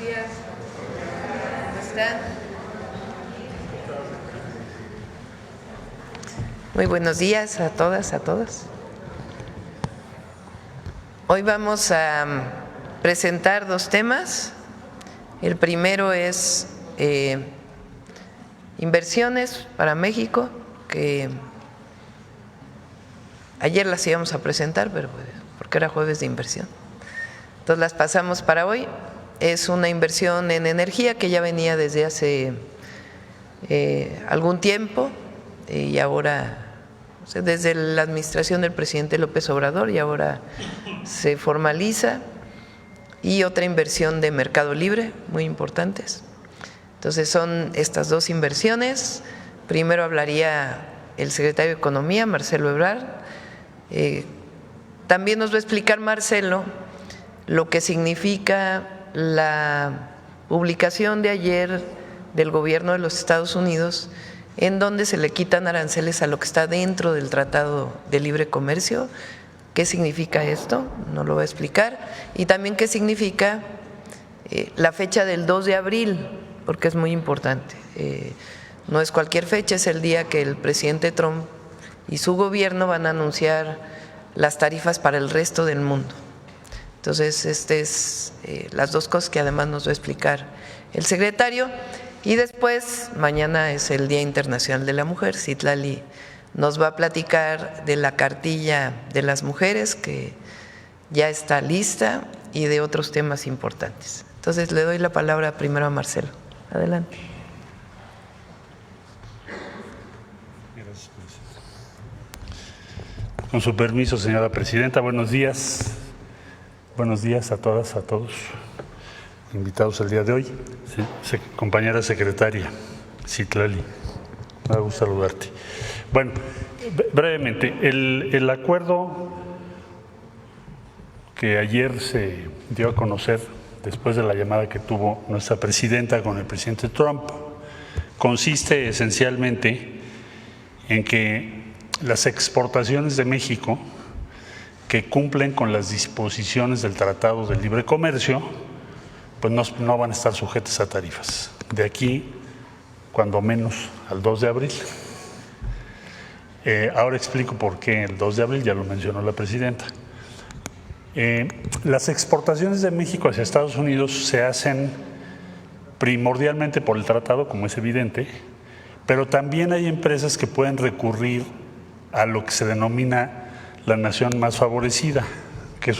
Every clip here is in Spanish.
días. ¿Cómo están? Muy buenos días a todas, a todos. Hoy vamos a presentar dos temas. El primero es inversiones para México, que ayer las íbamos a presentar, pero porque era jueves de inversión. Entonces las pasamos para hoy. Es una inversión en energía que ya venía desde hace algún tiempo y ahora, desde la administración del presidente López Obrador, y ahora se formaliza. Y otra inversión de Mercado Libre, muy importantes. Entonces son estas dos inversiones. Primero hablaría el secretario de Economía, Marcelo Ebrard. También nos va a explicar Marcelo lo que significa la publicación de ayer del gobierno de los Estados Unidos, en donde se le quitan aranceles a lo que está dentro del Tratado de Libre Comercio. ¿Qué significa esto? Nos lo va a explicar. Y también qué significa la fecha del 2 de abril, porque es muy importante. No es cualquier fecha, es el día que el presidente Trump y su gobierno van a anunciar las tarifas para el resto del mundo. Entonces, es las dos cosas que además nos va a explicar el secretario. Y después, mañana es el Día Internacional de la Mujer. Citlali nos va a platicar de la cartilla de las mujeres, que ya está lista, y de otros temas importantes. Entonces, le doy la palabra primero a Marcelo. Adelante. Con su permiso, señora presidenta, buenos días. Buenos días a todas, a todos, invitados el día de hoy. Compañera secretaria, Citlali, me da gusto saludarte. Bueno, brevemente, el acuerdo que ayer se dio a conocer después de la llamada que tuvo nuestra presidenta con el presidente Trump consiste esencialmente en que las exportaciones de México que cumplen con las disposiciones del Tratado de Libre Comercio, pues no van a estar sujetas a tarifas. De aquí, cuando menos, al 2 de abril. Ahora explico por qué el 2 de abril, ya lo mencionó la presidenta. Las exportaciones de México hacia Estados Unidos se hacen primordialmente por el tratado, como es evidente, pero también hay empresas que pueden recurrir a lo que se denomina la nación más favorecida, que es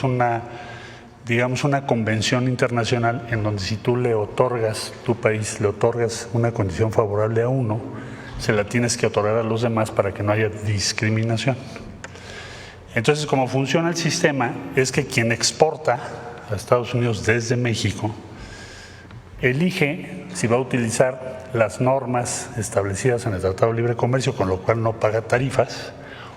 digamos una convención internacional en donde si tú le otorgas, tu país le otorgas una condición favorable a uno, se la tienes que otorgar a los demás para que no haya discriminación. Entonces, como funciona el sistema es que quien exporta a Estados Unidos desde México elige si va a utilizar las normas establecidas en el Tratado de Libre Comercio, con lo cual no paga tarifas,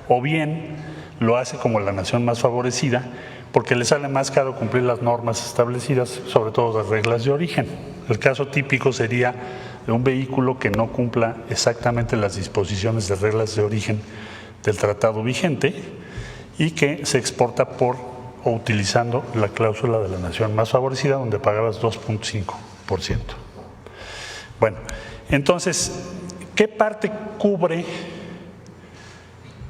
o bien lo hace como la nación más favorecida, porque le sale más caro cumplir las normas establecidas, sobre todo las reglas de origen. El caso típico sería de un vehículo que no cumpla exactamente las disposiciones de reglas de origen del tratado vigente y que se exporta o utilizando la cláusula de la nación más favorecida, donde pagabas 2.5%. Bueno, entonces, ¿qué parte cubre,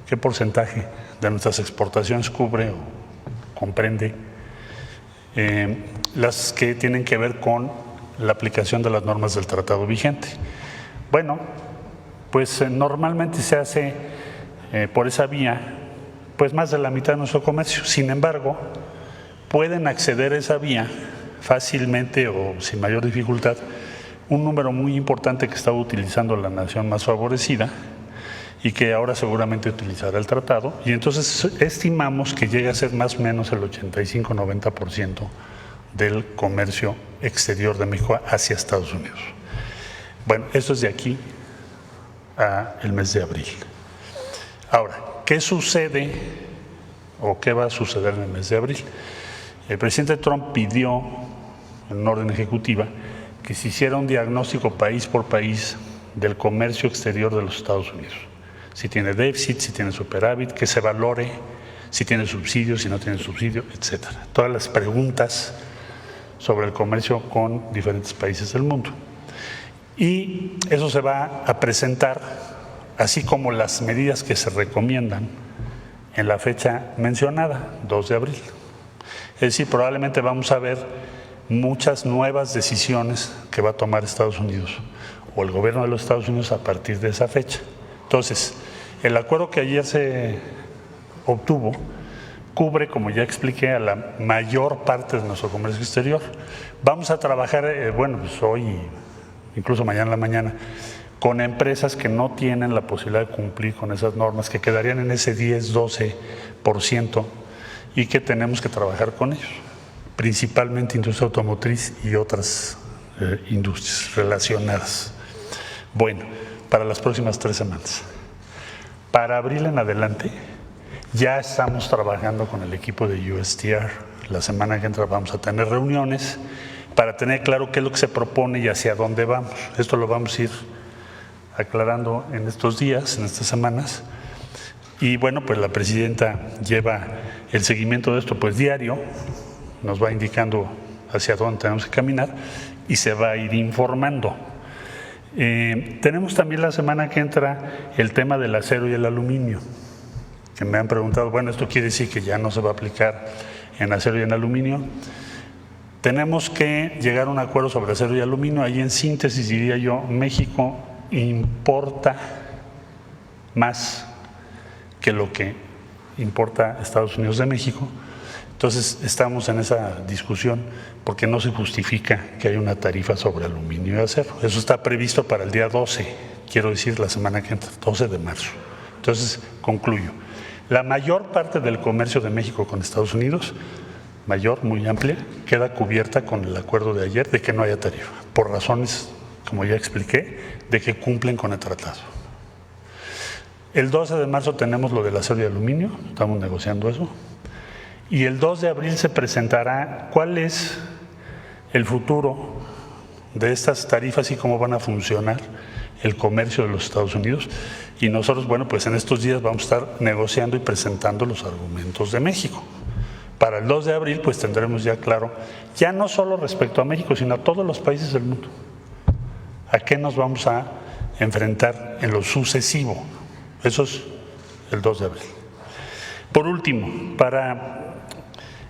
qué porcentaje de nuestras exportaciones cubre o comprende las que tienen que ver con la aplicación de las normas del tratado vigente? Bueno, pues normalmente se hace por esa vía pues más de la mitad de nuestro comercio. Sin embargo, pueden acceder a esa vía fácilmente o sin mayor dificultad un número muy importante que estaba utilizando la nación más favorecida y que ahora seguramente utilizará el tratado, y entonces estimamos que llega a ser más o menos el 85-90% del comercio exterior de México hacia Estados Unidos. Bueno, esto es de aquí al mes de abril. Ahora, ¿qué sucede o qué va a suceder en el mes de abril? El presidente Trump pidió en una orden ejecutiva que se hiciera un diagnóstico país por país del comercio exterior de los Estados Unidos. Si tiene déficit, si tiene superávit, que se valore si tiene subsidio, si no tiene subsidio, etcétera. Todas las preguntas sobre el comercio con diferentes países del mundo. Y eso se va a presentar, así como las medidas que se recomiendan en la fecha mencionada, 2 de abril. Es decir, probablemente vamos a ver muchas nuevas decisiones que va a tomar Estados Unidos o el gobierno de los Estados Unidos a partir de esa fecha. Entonces, el acuerdo que ayer se obtuvo cubre, como ya expliqué, a la mayor parte de nuestro comercio exterior. Vamos a trabajar, pues hoy, incluso mañana en la mañana, con empresas que no tienen la posibilidad de cumplir con esas normas, que quedarían en ese 10-12% y que tenemos que trabajar con ellos, principalmente industria automotriz y otras industrias relacionadas. Bueno, para las próximas 3 semanas. Para abril en adelante, ya estamos trabajando con el equipo de USTR. La semana que entra vamos a tener reuniones para tener claro qué es lo que se propone y hacia dónde vamos. Esto lo vamos a ir aclarando en estos días, en estas semanas. Y bueno, pues la presidenta lleva el seguimiento de esto pues diario, nos va indicando hacia dónde tenemos que caminar y se va a ir informando. Tenemos también la semana que entra el tema del acero y el aluminio, que me han preguntado, bueno, ¿esto quiere decir que ya no se va a aplicar en acero y en aluminio? Tenemos que llegar a un acuerdo sobre acero y aluminio. Ahí en síntesis diría yo, México importa más que lo que importa Estados Unidos de México. Entonces estamos en esa discusión porque no se justifica que haya una tarifa sobre aluminio y acero. Eso está previsto para el día 12, quiero decir la semana que entra, 12 de marzo. Entonces concluyo. La mayor parte del comercio de México con Estados Unidos, mayor, muy amplia, queda cubierta con el acuerdo de ayer de que no haya tarifa, por razones, como ya expliqué, de que cumplen con el tratado. El 12 de marzo tenemos lo del acero y aluminio, estamos negociando eso. Y el 2 de abril se presentará cuál es el futuro de estas tarifas y cómo van a funcionar el comercio de los Estados Unidos. Y nosotros, bueno, pues en estos días vamos a estar negociando y presentando los argumentos de México. Para el 2 de abril, pues tendremos ya claro, ya no solo respecto a México, sino a todos los países del mundo, a qué nos vamos a enfrentar en lo sucesivo. Eso es el 2 de abril. Por último, para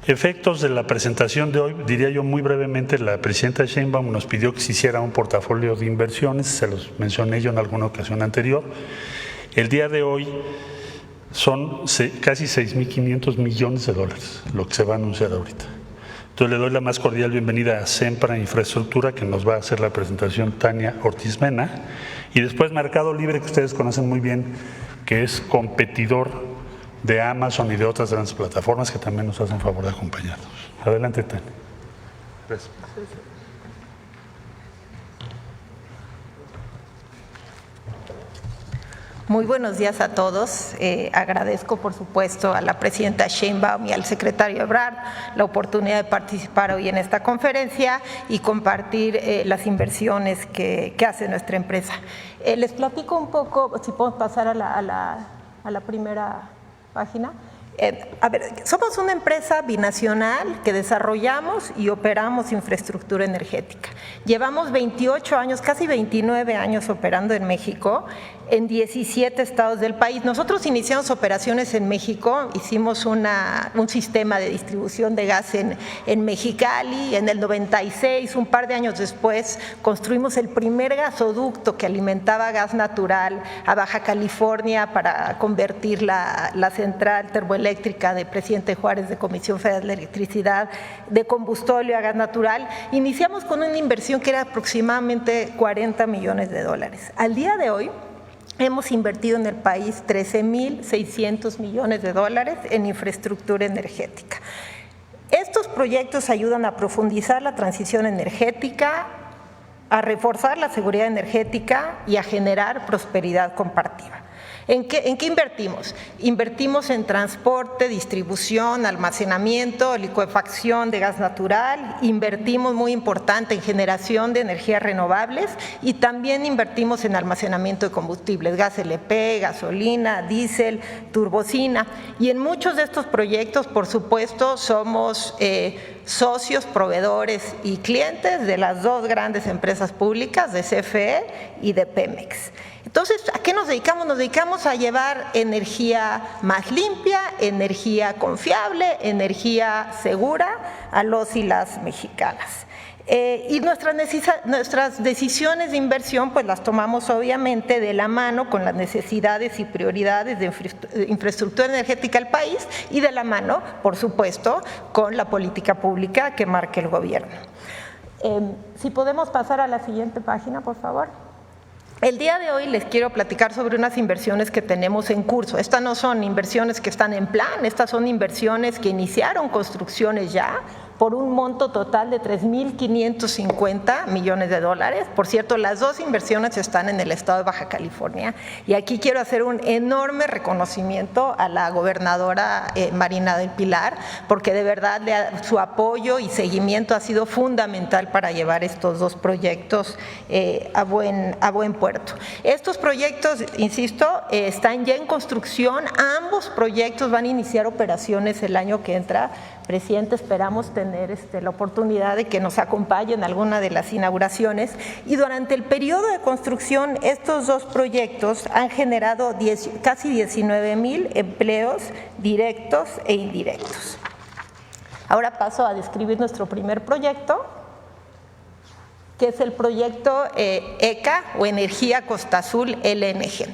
efectos de la presentación de hoy, diría yo muy brevemente, la presidenta Sheinbaum nos pidió que se hiciera un portafolio de inversiones, se los mencioné yo en alguna ocasión anterior. El día de hoy son casi 6.500 millones de dólares, lo que se va a anunciar ahorita. Entonces le doy la más cordial bienvenida a Sempra Infraestructura, que nos va a hacer la presentación Tania Ortiz Mena, y después Mercado Libre, que ustedes conocen muy bien, que es competidor de Amazon y de otras grandes plataformas que también nos hacen favor de acompañarnos. Adelante, Tania. Gracias. Muy buenos días a todos. Agradezco, por supuesto, a la presidenta Sheinbaum y al secretario Ebrard la oportunidad de participar hoy en esta conferencia y compartir las inversiones que hace nuestra empresa. Les platico un poco, si podemos pasar a la primera página. Somos una empresa binacional que desarrollamos y operamos infraestructura energética. Llevamos 28 años, casi 29 años operando en México, en 17 estados del país. Nosotros iniciamos operaciones en México, hicimos un sistema de distribución de gas en Mexicali. En el 96, un par de años después, construimos el primer gasoducto que alimentaba gas natural a Baja California para convertir la central termoeléctrica de Presidente Juárez de Comisión Federal de Electricidad de combustible a gas natural. Iniciamos con una inversión que era aproximadamente 40 millones de dólares. Al día de hoy, hemos invertido en el país 13.600 millones de dólares en infraestructura energética. Estos proyectos ayudan a profundizar la transición energética, a reforzar la seguridad energética y a generar prosperidad compartida. ¿En qué invertimos? Invertimos en transporte, distribución, almacenamiento, licuefacción de gas natural, invertimos muy importante en generación de energías renovables y también invertimos en almacenamiento de combustibles, gas LP, gasolina, diésel, turbocina. Y en muchos de estos proyectos, por supuesto, somos socios, proveedores y clientes de las dos grandes empresas públicas, de CFE y de Pemex. Entonces, ¿a qué nos dedicamos? Nos dedicamos a llevar energía más limpia, energía confiable, energía segura a los y las mexicanas. Y nuestras decisiones de inversión pues las tomamos obviamente de la mano con las necesidades y prioridades de infraestructura energética del país y de la mano, por supuesto, con la política pública que marque el gobierno. Si podemos pasar a la siguiente página, por favor. El día de hoy les quiero platicar sobre unas inversiones que tenemos en curso. Estas no son inversiones que están en plan, estas son inversiones que iniciaron construcciones ya, por un monto total de 3.550 millones de dólares. Por cierto, las dos inversiones están en el estado de Baja California y aquí quiero hacer un enorme reconocimiento a la gobernadora Marina del Pilar, porque de verdad su apoyo y seguimiento ha sido fundamental para llevar estos dos proyectos a buen puerto. Estos proyectos, insisto, están ya en construcción. Ambos proyectos van a iniciar operaciones el año que entra. Presidente, esperamos tener la oportunidad de que nos acompañe en alguna de las inauguraciones y durante el periodo de construcción estos dos proyectos han generado casi 19,000 empleos directos e indirectos. Ahora paso a describir nuestro primer proyecto, que es el proyecto ECA o Energía Costa Azul LNG.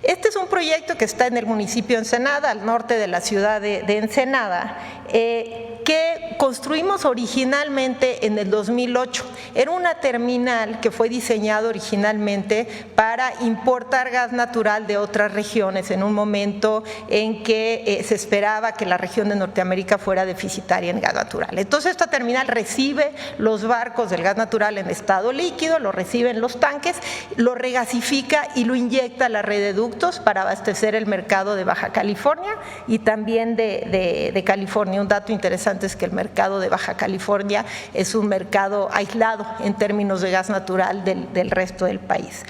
Este es un proyecto que está en el municipio de Ensenada, al norte de la ciudad de Ensenada, que construimos originalmente en el 2008. Era una terminal que fue diseñada originalmente para importar gas natural de otras regiones en un momento en que se esperaba que la región de Norteamérica fuera deficitaria en gas natural. Entonces esta terminal recibe los barcos del gas natural en estado líquido, lo recibe en los tanques, lo regasifica y lo inyecta a la red de ductos para abastecer el mercado de Baja California y también de California. Un dato interesante es que el mercado de Baja California es un mercado aislado en términos de gas natural del resto del país.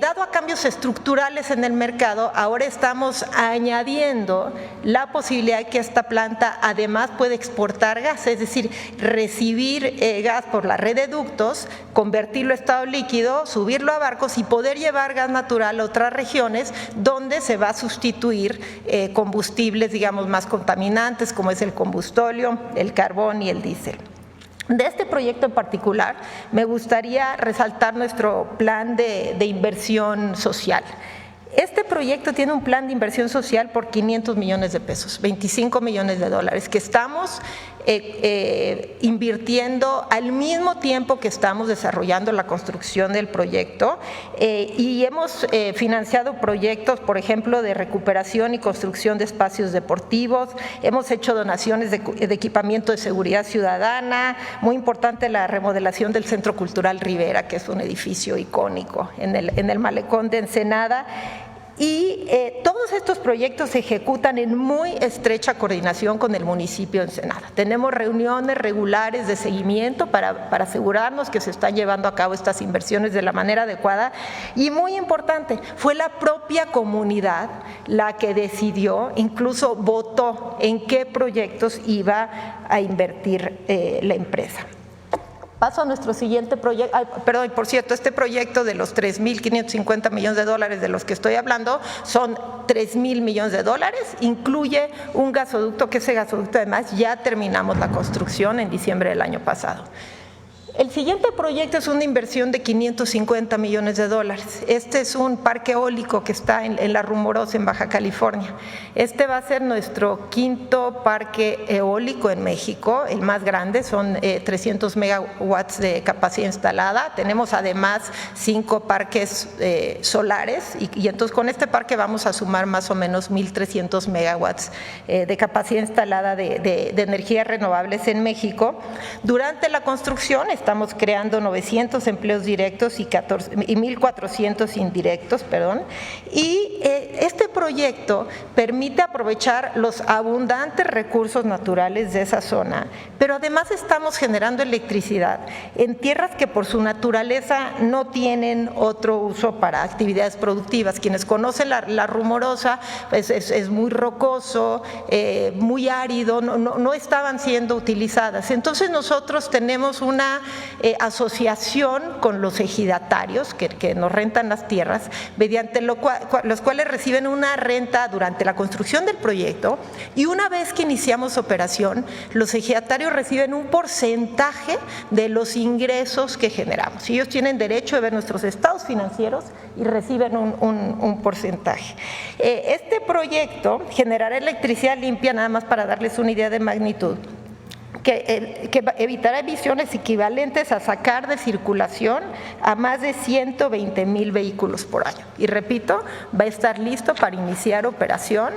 Dado a cambios estructurales en el mercado, ahora estamos añadiendo la posibilidad de que esta planta además puede exportar gas, es decir, recibir gas por la red de ductos, convertirlo a estado líquido, subirlo a barcos y poder llevar gas natural a otras regiones donde se va a sustituir combustibles, digamos, más contaminantes como es el combustóleo, el carbón y el diésel. De este proyecto en particular, me gustaría resaltar nuestro plan de inversión social. Este proyecto tiene un plan de inversión social por 500 millones de pesos, 25 millones de dólares, que estamos invirtiendo al mismo tiempo que estamos desarrollando la construcción del proyecto y hemos financiado proyectos, por ejemplo, de recuperación y construcción de espacios deportivos, hemos hecho donaciones de equipamiento de seguridad ciudadana, muy importante la remodelación del Centro Cultural Rivera, que es un edificio icónico en el malecón de Ensenada. Y todos estos proyectos se ejecutan en muy estrecha coordinación con el municipio de Ensenada. Tenemos reuniones regulares de seguimiento para asegurarnos que se están llevando a cabo estas inversiones de la manera adecuada y muy importante, fue la propia comunidad la que decidió, incluso votó en qué proyectos iba a invertir la empresa. Paso a nuestro siguiente proyecto, perdón, por cierto, este proyecto de los 3.550 millones de dólares de los que estoy hablando son 3.000 millones de dólares, incluye un gasoducto, que ese gasoducto además ya terminamos la construcción en diciembre del año pasado. El siguiente proyecto es una inversión de 550 millones de dólares. Este es un parque eólico que está en La Rumorosa, en Baja California. Este va a ser nuestro quinto parque eólico en México, el más grande, son 300 megawatts de capacidad instalada. Tenemos además 5 parques solares y entonces con este parque vamos a sumar más o menos 1.300 megawatts de capacidad instalada de energías renovables en México. Durante la construcción estamos creando 900 empleos directos y 1,400 indirectos, y este proyecto permite aprovechar los abundantes recursos naturales de esa zona, pero además estamos generando electricidad en tierras que por su naturaleza no tienen otro uso para actividades productivas. Quienes conocen la Rumorosa, pues es muy rocoso, muy árido, no estaban siendo utilizadas. Entonces nosotros tenemos una asociación con los ejidatarios que nos rentan las tierras, mediante los cuales reciben una renta durante la construcción del proyecto, y una vez que iniciamos operación, los ejidatarios reciben un porcentaje de los ingresos que generamos. Ellos tienen derecho a ver nuestros estados financieros y reciben un porcentaje. Este proyecto generará electricidad limpia, nada más para darles una idea de magnitud, que evitará emisiones equivalentes a sacar de circulación a más de 120,000 vehículos por año. Y repito, va a estar listo para iniciar operación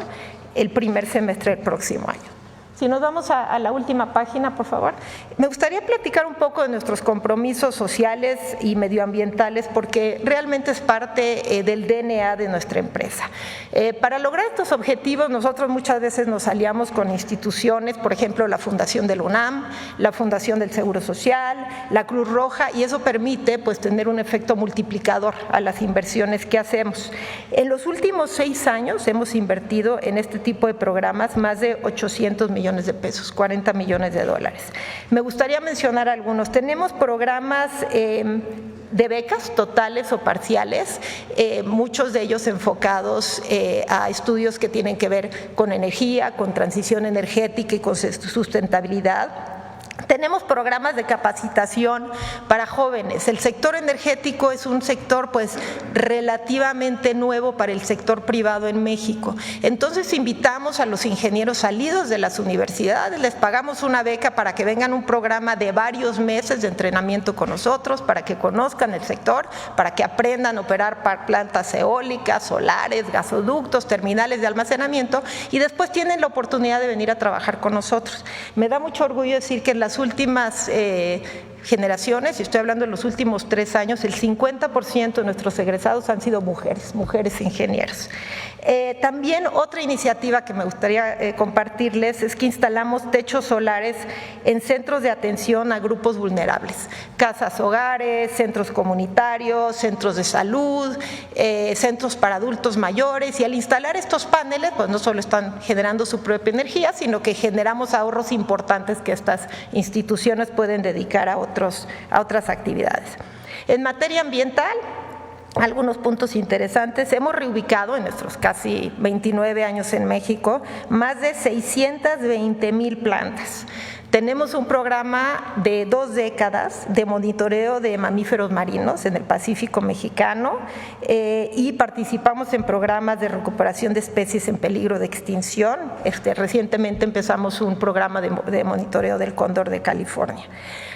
el primer semestre del próximo año. Si nos vamos a la última página, por favor. Me gustaría platicar un poco de nuestros compromisos sociales y medioambientales, porque realmente es parte del DNA de nuestra empresa. Para lograr estos objetivos, nosotros muchas veces nos aliamos con instituciones, por ejemplo, la Fundación del UNAM, la Fundación del Seguro Social, la Cruz Roja, y eso permite pues tener un efecto multiplicador a las inversiones que hacemos. En los últimos 6 años hemos invertido en este tipo de programas más de 800 millones de pesos, 40 millones de dólares. Me gustaría mencionar algunos. Tenemos programas de becas totales o parciales, muchos de ellos enfocados a estudios que tienen que ver con energía, con transición energética y con sustentabilidad. Tenemos programas de capacitación para jóvenes. El sector energético es un sector pues relativamente nuevo para el sector privado en México. Entonces invitamos a los ingenieros salidos de las universidades, les pagamos una beca para que vengan a un programa de varios meses de entrenamiento con nosotros, para que conozcan el sector, para que aprendan a operar plantas eólicas, solares, gasoductos, terminales de almacenamiento, y después tienen la oportunidad de venir a trabajar con nosotros. Me da mucho orgullo decir que en las últimas generaciones, y estoy hablando de los últimos 3 años, el 50% de nuestros egresados han sido mujeres ingenieros. También otra iniciativa que me gustaría compartirles es que instalamos techos solares en centros de atención a grupos vulnerables, casas hogares, centros comunitarios, centros de salud, centros para adultos mayores, y al instalar estos paneles pues no solo están generando su propia energía, sino que generamos ahorros importantes que estas instituciones pueden dedicar a otras actividades. En materia ambiental, algunos puntos interesantes. Hemos reubicado en nuestros casi 29 años en México más de 620,000 plantas. Tenemos un programa de 2 décadas de monitoreo de mamíferos marinos en el Pacífico mexicano, y participamos en programas de recuperación de especies en peligro de extinción. Recientemente empezamos un programa de monitoreo del cóndor de California.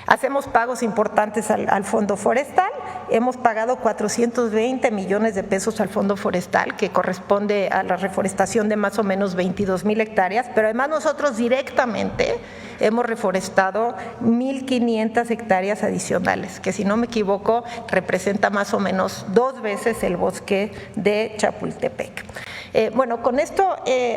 Hacemos pagos importantes al Fondo Forestal. Hemos pagado 420 millones de pesos al Fondo Forestal, que corresponde a la reforestación de más o menos 22,000 hectáreas, pero además nosotros directamente hemos reforestado 1,500 hectáreas adicionales, que si no me equivoco representa más o menos 2 veces el bosque de Chapultepec. Bueno, con esto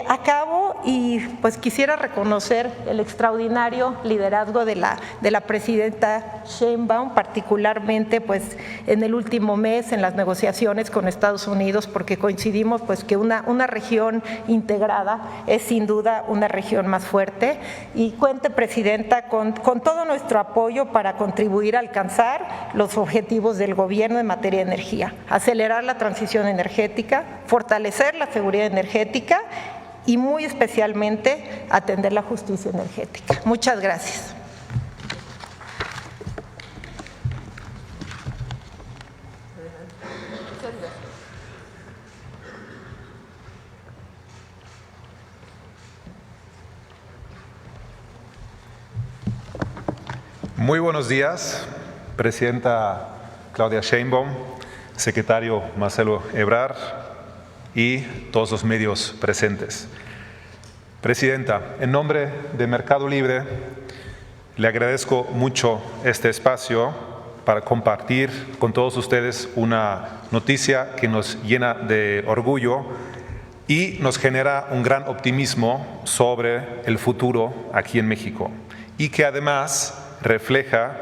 acabo, y pues quisiera reconocer el extraordinario liderazgo de la presidenta Sheinbaum, particularmente pues en el último mes en las negociaciones con Estados Unidos, porque coincidimos pues que una región integrada es sin duda una región más fuerte, y cuente, presidenta, con todo nuestro apoyo para contribuir a alcanzar los objetivos del gobierno en materia de energía, acelerar la transición energética, fortalecer la seguridad energética y muy especialmente atender la justicia energética. Muchas gracias. Muy buenos días, presidenta Claudia Sheinbaum, secretario Marcelo Ebrard y todos los medios presentes. Presidenta, en nombre de Mercado Libre, Le agradezco mucho este espacio para compartir con todos ustedes una noticia que nos llena de orgullo y nos genera un gran optimismo sobre el futuro aquí en México, y que además refleja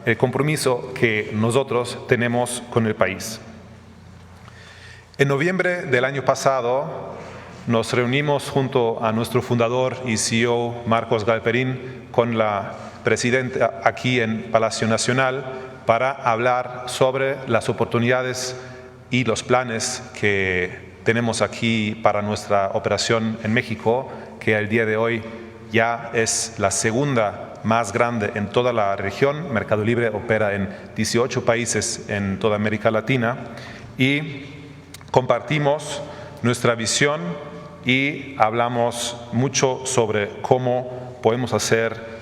el compromiso que nosotros tenemos con el país. En noviembre del año pasado nos reunimos junto a nuestro fundador y CEO Marcos Galperín con la presidenta aquí en Palacio Nacional para hablar sobre las oportunidades y los planes que tenemos aquí para nuestra operación en México, que al día de hoy ya es la segunda más grande en toda la región. Mercado Libre opera en 18 países en toda América Latina y compartimos nuestra visión y hablamos mucho sobre cómo podemos hacer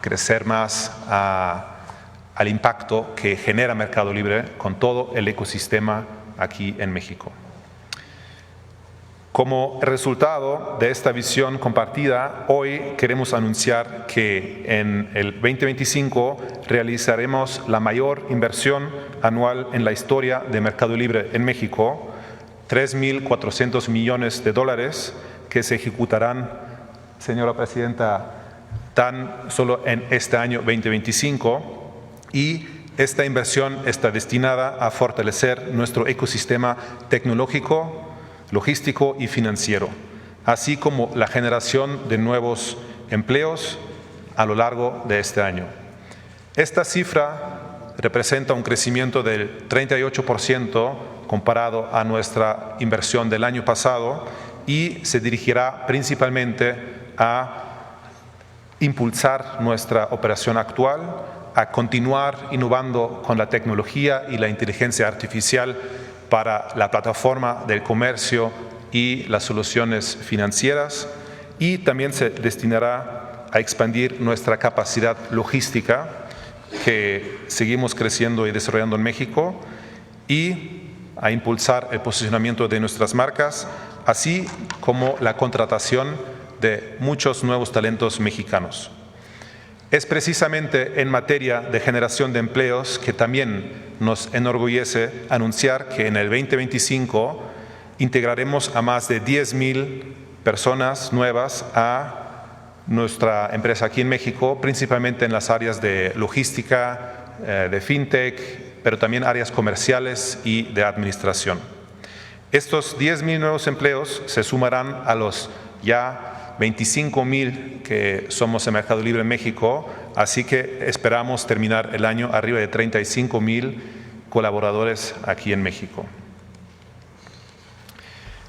crecer más al impacto que genera Mercado Libre con todo el ecosistema aquí en México. Como resultado de esta visión compartida, hoy queremos anunciar que en el 2025 realizaremos la mayor inversión anual en la historia de Mercado Libre en México, 3.400 millones de dólares que se ejecutarán, señora presidenta, tan solo en este año 2025, y esta inversión está destinada a fortalecer nuestro ecosistema tecnológico, logístico y financiero, así como la generación de nuevos empleos a lo largo de este año. Esta cifra representa un crecimiento del 38% comparado a nuestra inversión del año pasado y se dirigirá principalmente a impulsar nuestra operación actual, a continuar innovando con la tecnología y la inteligencia artificial para la plataforma del comercio y las soluciones financieras, y también se destinará a expandir nuestra capacidad logística que seguimos creciendo y desarrollando en México, y a impulsar el posicionamiento de nuestras marcas, así como la contratación de muchos nuevos talentos mexicanos. Es precisamente en materia de generación de empleos que también nos enorgullece anunciar que en el 2025 integraremos a más de 10,000 personas nuevas a nuestra empresa aquí en México, principalmente en las áreas de logística, de fintech, pero también áreas comerciales y de administración. Estos 10,000 nuevos empleos se sumarán a los ya 25,000 que somos en Mercado Libre en México, así que esperamos terminar el año arriba de 35,000 colaboradores aquí en México.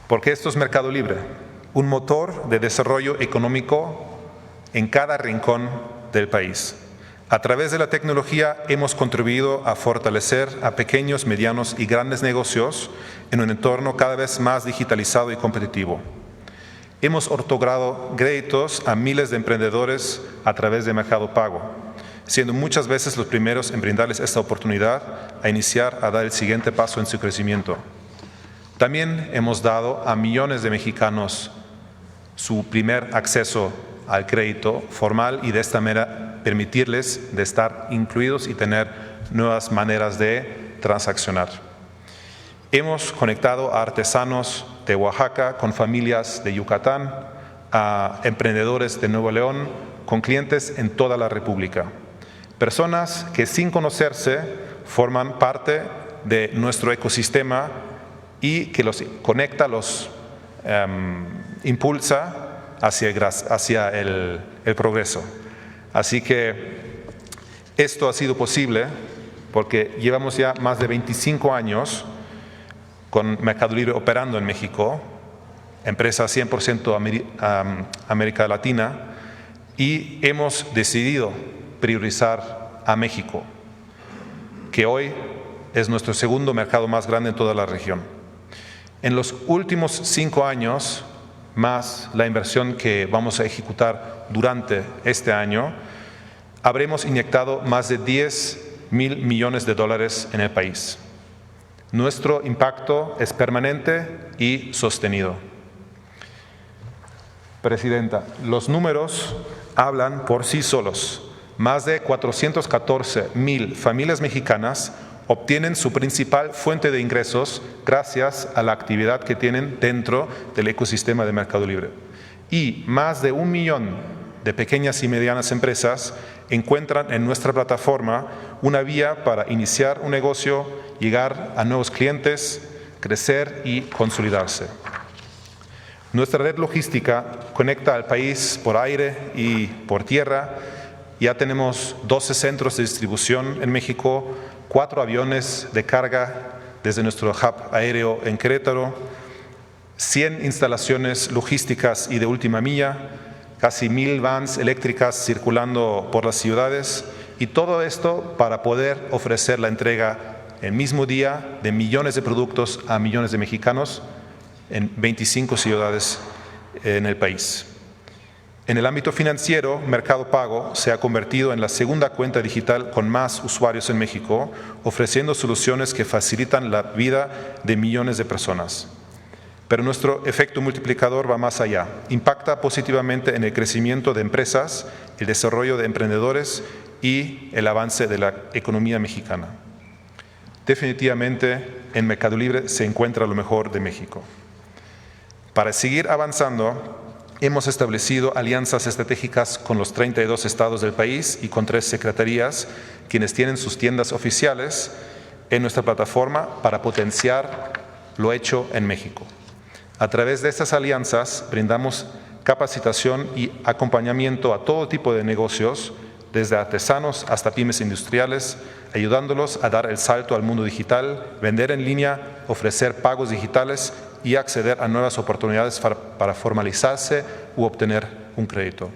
Porque esto es Mercado Libre, un motor de desarrollo económico en cada rincón del país. A través de la tecnología hemos contribuido a fortalecer a pequeños, medianos y grandes negocios en un entorno cada vez más digitalizado y competitivo. Hemos otorgado créditos a miles de emprendedores a través de Mercado Pago, siendo muchas veces los primeros en brindarles esta oportunidad a iniciar a dar el siguiente paso en su crecimiento. También hemos dado a millones de mexicanos su primer acceso al crédito formal y de esta manera permitirles de estar incluidos y tener nuevas maneras de transaccionar. Hemos conectado a artesanos de Oaxaca con familias de Yucatán, a emprendedores de Nuevo León, con clientes en toda la República. Personas que sin conocerse forman parte de nuestro ecosistema y que los conecta, los impulsa hacia el progreso. Así que esto ha sido posible porque llevamos ya más de 25 años con Mercado Libre operando en México, empresa 100% América Latina, y hemos decidido priorizar a México, que hoy es nuestro segundo mercado más grande en toda la región. En los últimos 5 años, más la inversión que vamos a ejecutar durante este año, habremos inyectado más de 10,000 millones de dólares en el país. Nuestro impacto es permanente y sostenido. Presidenta, los números hablan por sí solos. Más de 414,000 familias mexicanas obtienen su principal fuente de ingresos gracias a la actividad que tienen dentro del ecosistema de Mercado Libre. Y más de 1 millón de pequeñas y medianas empresas encuentran en nuestra plataforma una vía para iniciar un negocio, llegar a nuevos clientes, crecer y consolidarse. Nuestra red logística conecta al país por aire y por tierra. Ya tenemos 12 centros de distribución en México, 4 aviones de carga desde nuestro hub aéreo en Querétaro, 100 instalaciones logísticas y de última milla, casi 1,000 vans eléctricas circulando por las ciudades, y todo esto para poder ofrecer la entrega el mismo día de millones de productos a millones de mexicanos en 25 ciudades en el país. En el ámbito financiero, Mercado Pago se ha convertido en la segunda cuenta digital con más usuarios en México, ofreciendo soluciones que facilitan la vida de millones de personas. Pero nuestro efecto multiplicador va más allá. Impacta positivamente en el crecimiento de empresas, el desarrollo de emprendedores y el avance de la economía mexicana. Definitivamente, en Mercado Libre se encuentra lo mejor de México. Para seguir avanzando, hemos establecido alianzas estratégicas con los 32 estados del país y con 3 secretarías, quienes tienen sus tiendas oficiales en nuestra plataforma para potenciar lo hecho en México. A través de estas alianzas brindamos capacitación y acompañamiento a todo tipo de negocios, desde artesanos hasta pymes industriales, ayudándolos a dar el salto al mundo digital, vender en línea, ofrecer pagos digitales y acceder a nuevas oportunidades para formalizarse u obtener un crédito.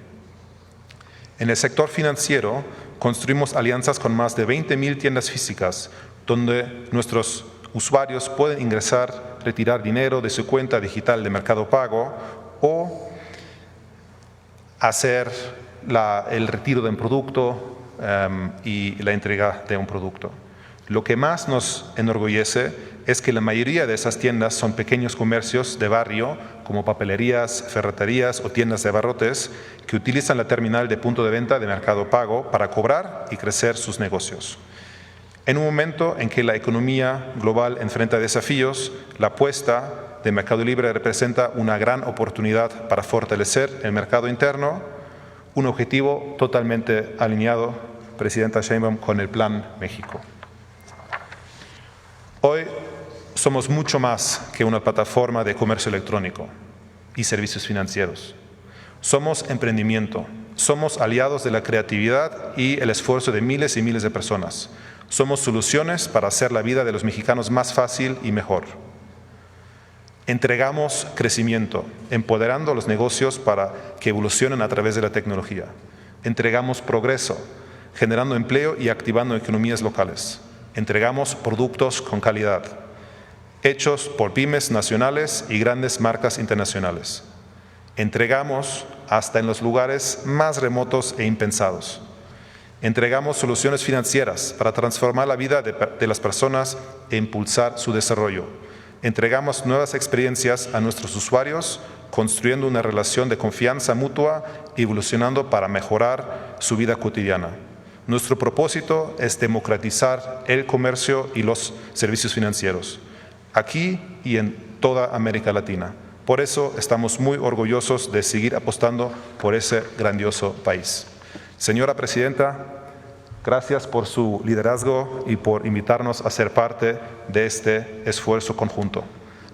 En el sector financiero, construimos alianzas con más de 20,000 tiendas físicas, donde nuestros usuarios pueden ingresar, retirar dinero de su cuenta digital de Mercado Pago o hacer el retiro de un producto y la entrega de un producto. Lo que más nos enorgullece es que la mayoría de esas tiendas son pequeños comercios de barrio, como papelerías, ferreterías o tiendas de abarrotes, que utilizan la terminal de punto de venta de Mercado Pago para cobrar y crecer sus negocios. En un momento en que la economía global enfrenta desafíos, la apuesta de Mercado Libre representa una gran oportunidad para fortalecer el mercado interno, un objetivo totalmente alineado, Presidenta Sheinbaum, con el Plan México. Hoy somos mucho más que una plataforma de comercio electrónico y servicios financieros. Somos emprendimiento, somos aliados de la creatividad y el esfuerzo de miles y miles de personas. Somos soluciones para hacer la vida de los mexicanos más fácil y mejor. Entregamos crecimiento, empoderando los negocios para que evolucionen a través de la tecnología. Entregamos progreso, generando empleo y activando economías locales. Entregamos productos con calidad, hechos por pymes nacionales y grandes marcas internacionales. Entregamos hasta en los lugares más remotos e impensados. Entregamos soluciones financieras para transformar la vida de las personas e impulsar su desarrollo. Entregamos nuevas experiencias a nuestros usuarios, construyendo una relación de confianza mutua y evolucionando para mejorar su vida cotidiana. Nuestro propósito es democratizar el comercio y los servicios financieros, aquí y en toda América Latina. Por eso estamos muy orgullosos de seguir apostando por ese grandioso país. Señora Presidenta, gracias por su liderazgo y por invitarnos a ser parte de este esfuerzo conjunto.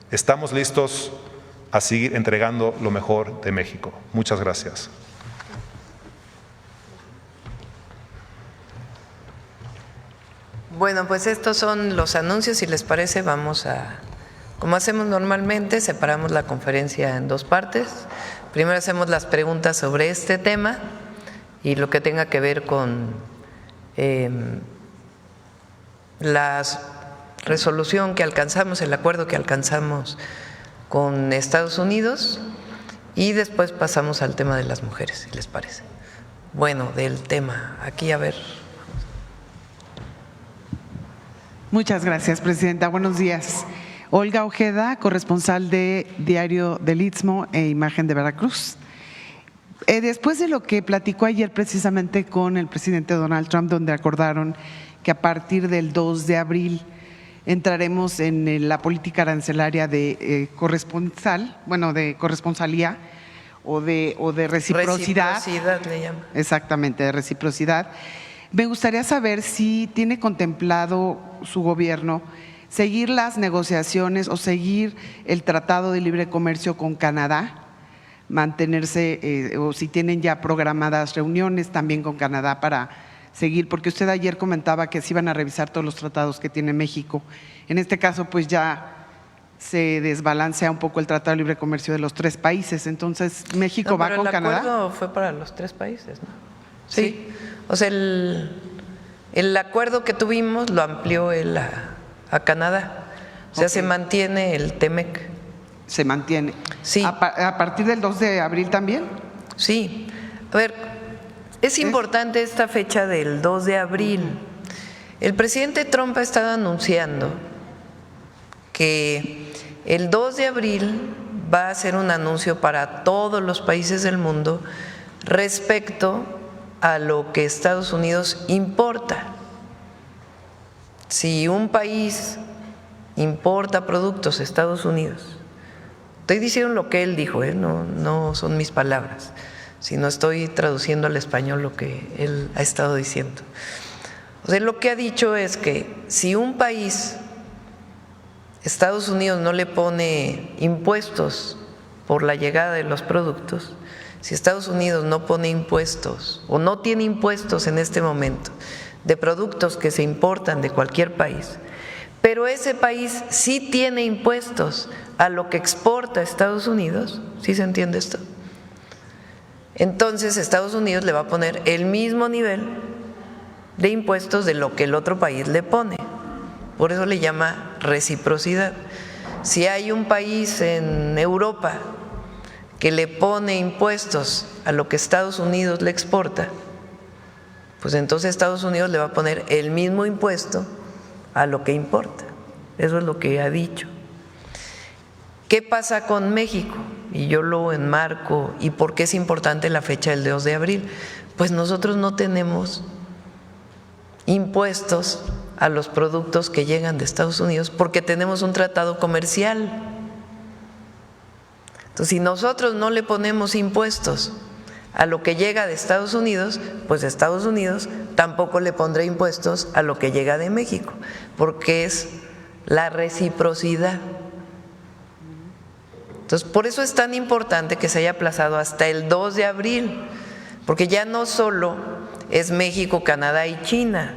Estamos listos a seguir entregando lo mejor de México. Muchas gracias. Bueno, pues estos son los anuncios. Si les parece, vamos a, como hacemos normalmente, separamos la conferencia en 2 partes. Primero hacemos las preguntas sobre este tema y lo que tenga que ver con la resolución que alcanzamos, el acuerdo que alcanzamos con Estados Unidos, y después pasamos al tema de las mujeres, si les parece. Bueno, del tema, aquí a ver. Muchas gracias, Presidenta. Buenos días. Olga Ojeda, corresponsal de Diario del Istmo e Imagen de Veracruz. Después de lo que platicó ayer precisamente con el presidente Donald Trump, donde acordaron que a partir del 2 de abril entraremos en la política arancelaria de corresponsalía o de reciprocidad. Reciprocidad le llama. Exactamente, de reciprocidad. Me gustaría saber si tiene contemplado su gobierno seguir las negociaciones o seguir el Tratado de Libre Comercio con Canadá, mantenerse o si tienen ya programadas reuniones también con Canadá para seguir, porque usted ayer comentaba que se iban a revisar todos los tratados que tiene México. En este caso, pues ya se desbalancea un poco el Tratado de Libre Comercio de los 3 países. Entonces, ¿México va con Canadá? El acuerdo fue para los 3 países, ¿no? Sí. O sea, el acuerdo que tuvimos lo amplió él a Canadá. O sea, se mantiene el TEMEC. Se mantiene. Sí. ¿A partir del 2 de abril también? Sí. A ver, es importante esta fecha del 2 de abril. El presidente Trump ha estado anunciando que el 2 de abril va a hacer un anuncio para todos los países del mundo respecto a lo que Estados Unidos importa. Si un país importa productos a Estados Unidos, estoy diciendo lo que él dijo, no son mis palabras, sino estoy traduciendo al español lo que él ha estado diciendo. O sea, lo que ha dicho es que si un país, Estados Unidos, no le pone impuestos por la llegada de los productos, si Estados Unidos no pone impuestos o no tiene impuestos en este momento de productos que se importan de cualquier país, pero ese país sí tiene impuestos a lo que exporta a Estados Unidos, ¿sí se entiende esto? Entonces Estados Unidos le va a poner el mismo nivel de impuestos de lo que el otro país le pone. Por eso le llama reciprocidad. Si hay un país en Europa que le pone impuestos a lo que Estados Unidos le exporta, pues entonces Estados Unidos le va a poner el mismo impuesto a lo que importa. Eso es lo que ha dicho. ¿Qué pasa con México? Y yo lo enmarco. ¿Y por qué es importante la fecha del 2 de abril? Pues nosotros no tenemos impuestos a los productos que llegan de Estados Unidos porque tenemos un tratado comercial. Entonces, si nosotros no le ponemos impuestos a lo que llega de Estados Unidos, pues Estados Unidos tampoco le pondrá impuestos a lo que llega de México, porque es la reciprocidad. Entonces, por eso es tan importante que se haya aplazado hasta el 2 de abril, porque ya no solo es México, Canadá y China,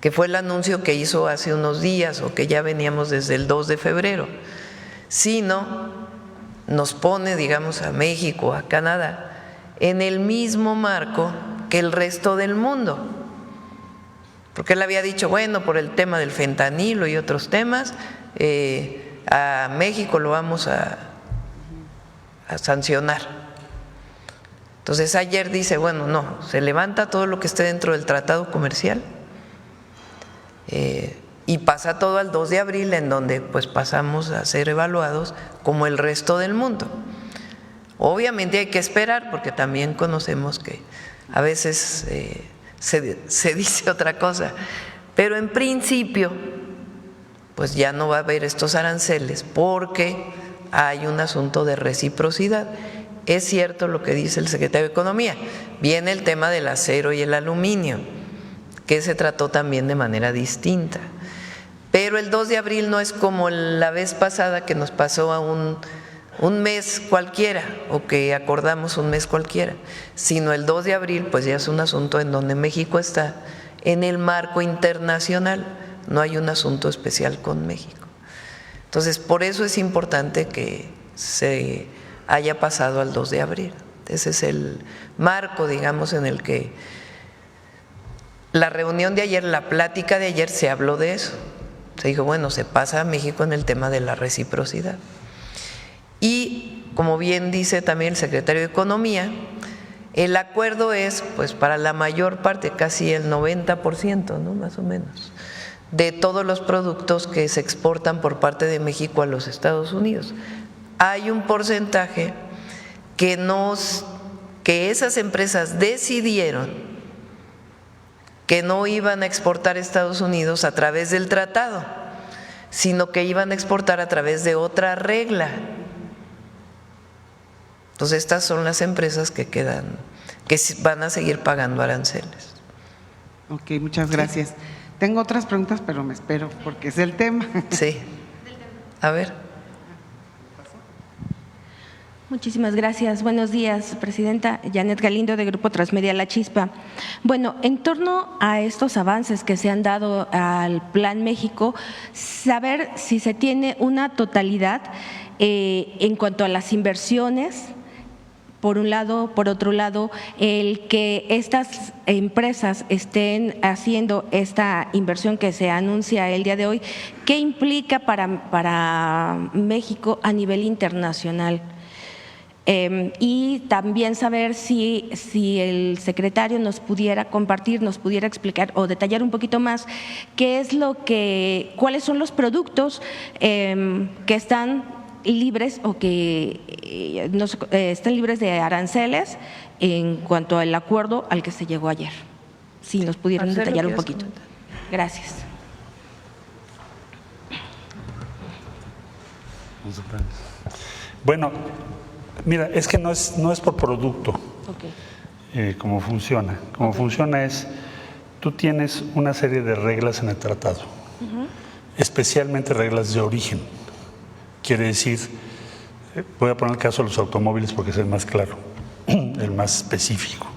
que fue el anuncio que hizo hace unos días o que ya veníamos desde el 2 de febrero, sino nos pone, digamos, a México, a Canadá, en el mismo marco que el resto del mundo. Porque él había dicho, bueno, por el tema del fentanilo y otros temas, a México lo vamos a sancionar. Entonces ayer dice, bueno, no, se levanta todo lo que esté dentro del tratado comercial y pasa todo al 2 de abril, en donde pues pasamos a ser evaluados como el resto del mundo. Obviamente hay que esperar, porque también conocemos que a veces se dice otra cosa, pero en principio pues ya no va a haber estos aranceles porque hay un asunto de reciprocidad. Es cierto lo que dice el secretario de Economía, viene el tema del acero y el aluminio, que se trató también de manera distinta, pero el 2 de abril no es como la vez pasada que nos pasó a un mes cualquiera o que acordamos un mes cualquiera, sino el 2 de abril pues ya es un asunto en donde México está en el marco internacional, no hay un asunto especial con México. Entonces, por eso es importante que se haya pasado al 2 de abril. Ese es el marco, digamos, en el que la reunión de ayer, la plática de ayer, se habló de eso. Se dijo, bueno, se pasa a México en el tema de la reciprocidad. Y, como bien dice también el secretario de Economía, el acuerdo es, pues, para la mayor parte, casi el 90%, ¿no? Más o menos, de todos los productos que se exportan por parte de México a los Estados Unidos. Hay un porcentaje que no que esas empresas decidieron que no iban a exportar a Estados Unidos a través del tratado, sino que iban a exportar a través de otra regla. Entonces estas son las empresas que van a seguir pagando aranceles. Ok, muchas gracias. Tengo otras preguntas, pero me espero porque es el tema. Sí. A ver. Muchísimas gracias. Buenos días, Presidenta. Janet Galindo, de Grupo Transmedia La Chispa. Bueno, en torno a estos avances que se han dado al Plan México, saber si se tiene una totalidad en cuanto a las inversiones, por un lado, por otro lado, el que estas empresas estén haciendo esta inversión que se anuncia el día de hoy, ¿qué implica para México a nivel internacional? Y también saber si el secretario nos pudiera compartir, nos pudiera explicar o detallar un poquito más cuáles son los productos que están libres o que están libres de aranceles en cuanto al acuerdo al que se llegó ayer. Si nos pudieran Marcelo, detallar un ¿quieres poquito. comentar? Gracias. Bueno, mira, es que no es por producto Okay. cómo funciona. Cómo funciona es, tú tienes una serie de reglas en el tratado, especialmente reglas de origen. Quiere decir, voy a poner el caso de los automóviles porque es el más claro, el más específico.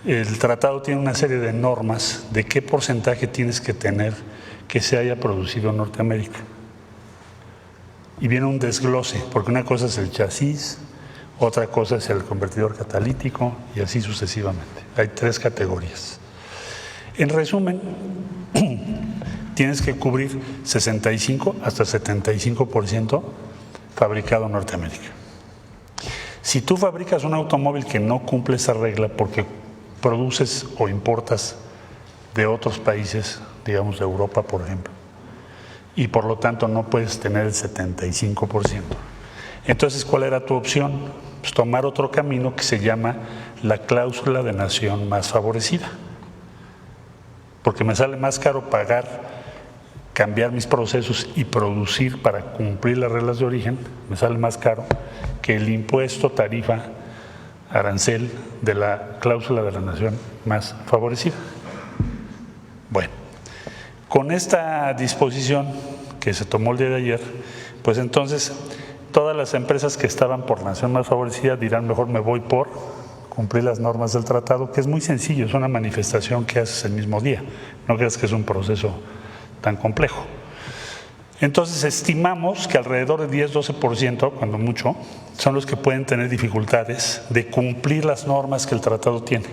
El tratado tiene una serie de normas de qué porcentaje tienes que tener que se haya producido en Norteamérica. Y viene un desglose, porque una cosa es el chasis, otra cosa es el convertidor catalítico y así sucesivamente. Hay 3 categorías. En resumen, tienes que cubrir 65 hasta 75% fabricado en Norteamérica. Si tú fabricas un automóvil que no cumple esa regla porque produces o importas de otros países, digamos de Europa, por ejemplo, y por lo tanto no puedes tener el 75%. Entonces, ¿cuál era tu opción? Pues tomar otro camino que se llama la cláusula de nación más favorecida. Porque me sale más caro cambiar mis procesos y producir para cumplir las reglas de origen, me sale más caro que el impuesto, tarifa, arancel de la cláusula de la nación más favorecida. Bueno, con esta disposición que se tomó el día de ayer, pues entonces todas las empresas que estaban por nación más favorecida dirán, mejor me voy por cumplir las normas del tratado, que es muy sencillo, es una manifestación que haces el mismo día, no creas que es un proceso tan complejo. Entonces estimamos que alrededor de 10-12%, cuando mucho, son los que pueden tener dificultades de cumplir las normas que el tratado tiene,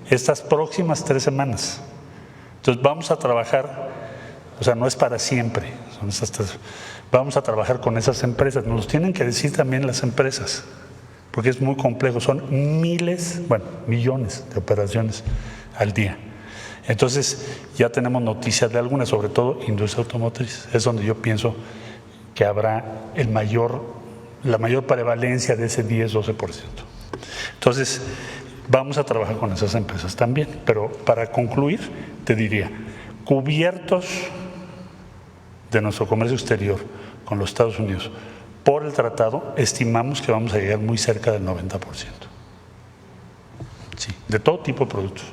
estas próximas 3 semanas. Entonces vamos a trabajar, o sea, no es para siempre, son estas 3, vamos a trabajar con esas empresas, nos los tienen que decir también las empresas, porque es muy complejo, son millones de operaciones al día. Entonces ya tenemos noticias de algunas, sobre todo industria automotriz, es donde yo pienso que habrá la mayor prevalencia de ese 10-12%. Entonces vamos a trabajar con esas empresas también, pero para concluir te diría, cubiertos de nuestro comercio exterior con los Estados Unidos por el tratado, estimamos que vamos a llegar muy cerca del 90%. Sí, de todo tipo de productos.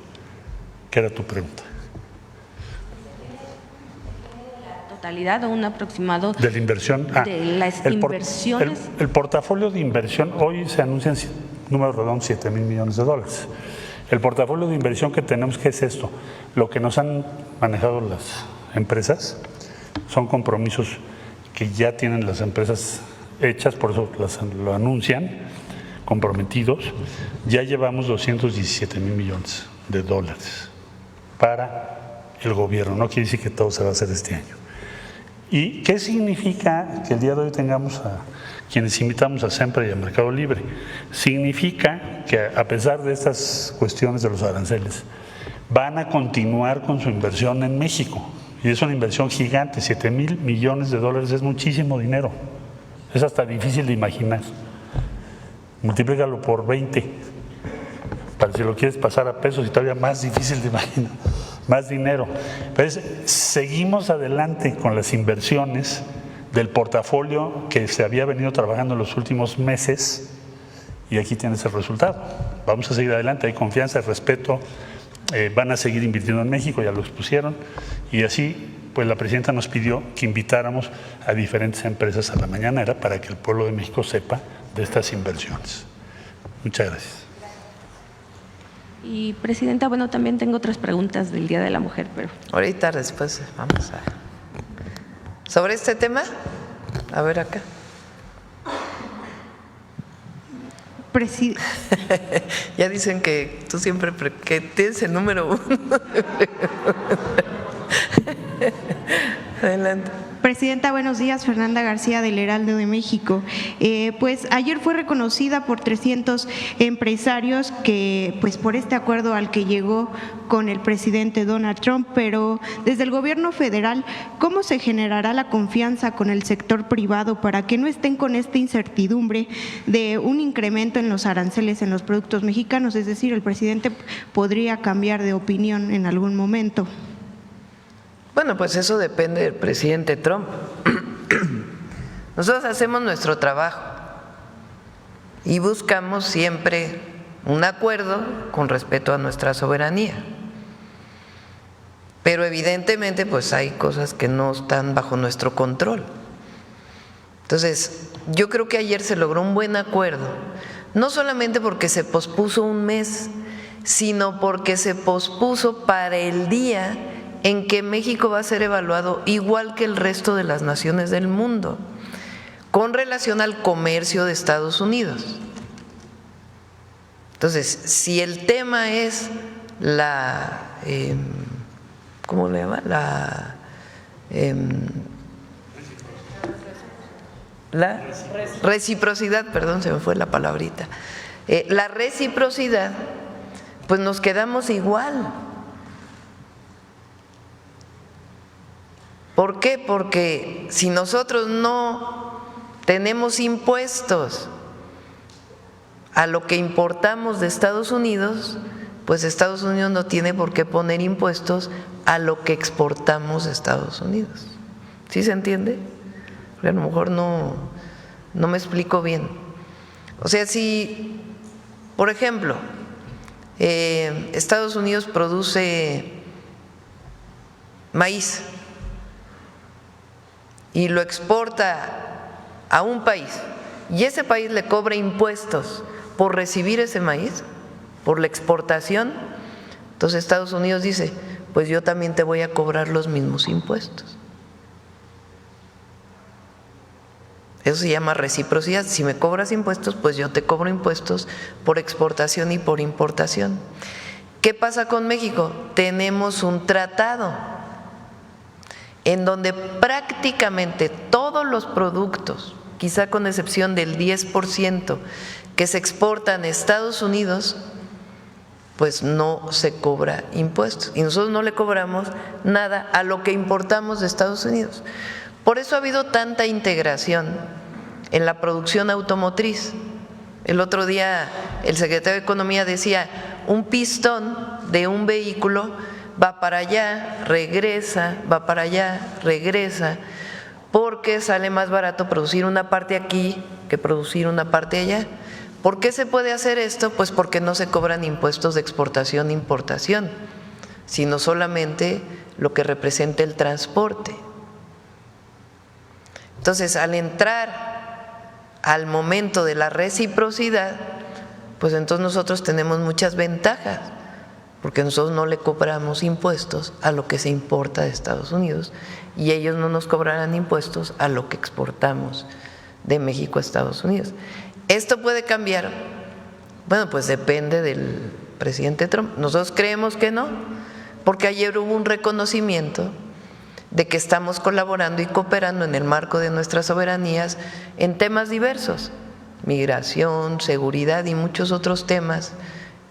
¿Qué era tu pregunta? ¿Totalidad o un aproximado de la inversión? De las inversiones. El portafolio de inversión, hoy se anuncian números redondos, $7,000 millones. El portafolio de inversión que tenemos, ¿qué es esto? Lo que nos han manejado las empresas son compromisos que ya tienen las empresas hechas, por eso lo anuncian, comprometidos. Ya llevamos $217,000 millones para el gobierno, no quiere decir que todo se va a hacer este año. ¿Y qué significa que el día de hoy tengamos a quienes invitamos a SEMPRE y a Mercado Libre? Significa que a pesar de estas cuestiones de los aranceles, van a continuar con su inversión en México. Y es una inversión gigante, $7,000 millones es muchísimo dinero. Es hasta difícil de imaginar. Multiplícalo por 20 para si lo quieres pasar a pesos y todavía más difícil de imaginar, más dinero. Entonces, seguimos adelante con las inversiones del portafolio que se había venido trabajando en los últimos meses y aquí tienes el resultado. Vamos a seguir adelante, hay confianza, respeto, van a seguir invirtiendo en México, ya lo expusieron, y así pues la presidenta nos pidió que invitáramos a diferentes empresas a la mañanera para que el pueblo de México sepa de estas inversiones. Muchas gracias. Y presidenta, bueno, también tengo otras preguntas del Día de la Mujer, pero… Ahorita después vamos a… ¿Sobre este tema? A ver acá. Ya dicen que tú siempre que tienes el número 1. Adelante. Presidenta, buenos días. Fernanda García del Heraldo de México. Pues ayer fue reconocida por 300 empresarios que, pues por este acuerdo al que llegó con el presidente Donald Trump, pero desde el gobierno federal, ¿cómo se generará la confianza con el sector privado para que no estén con esta incertidumbre de un incremento en los aranceles en los productos mexicanos? Es decir, el presidente podría cambiar de opinión en algún momento. Bueno, pues eso depende del presidente Trump. Nosotros hacemos nuestro trabajo y buscamos siempre un acuerdo con respeto a nuestra soberanía. Pero evidentemente pues hay cosas que no están bajo nuestro control. Entonces, yo creo que ayer se logró un buen acuerdo, no solamente porque se pospuso un mes, sino porque se pospuso para el día en que México va a ser evaluado igual que el resto de las naciones del mundo con relación al comercio de Estados Unidos. Entonces, si el tema es la, ¿cómo le llama? La reciprocidad, perdón, se me fue la palabrita. La reciprocidad, pues nos quedamos igual. ¿Por qué? Porque si nosotros no tenemos impuestos a lo que importamos de Estados Unidos, pues Estados Unidos no tiene por qué poner impuestos a lo que exportamos de Estados Unidos. ¿Sí se entiende? Porque a lo mejor no me explico bien. O sea, si, por ejemplo, Estados Unidos produce maíz y lo exporta a un país y ese país le cobra impuestos por recibir ese maíz, por la exportación, entonces Estados Unidos dice, pues yo también te voy a cobrar los mismos impuestos. Eso se llama reciprocidad. Si me cobras impuestos, pues yo te cobro impuestos por exportación y por importación. ¿Qué pasa con México? Tenemos un tratado en donde prácticamente todos los productos, quizá con excepción del 10% que se exportan a Estados Unidos, pues no se cobra impuestos. Y nosotros no le cobramos nada a lo que importamos de Estados Unidos. Por eso ha habido tanta integración en la producción automotriz. El otro día el secretario de Economía decía, un pistón de un vehículo va para allá, regresa, va para allá, regresa, porque sale más barato producir una parte aquí que producir una parte allá. ¿Por qué se puede hacer esto? Pues porque no se cobran impuestos de exportación e importación, sino solamente lo que representa el transporte. Entonces, al entrar al momento de la reciprocidad, pues entonces nosotros tenemos muchas ventajas, porque nosotros no le cobramos impuestos a lo que se importa de Estados Unidos y ellos no nos cobrarán impuestos a lo que exportamos de México a Estados Unidos. ¿Esto puede cambiar? Bueno, pues depende del presidente Trump. Nosotros creemos que no, porque ayer hubo un reconocimiento de que estamos colaborando y cooperando en el marco de nuestras soberanías en temas diversos, migración, seguridad y muchos otros temas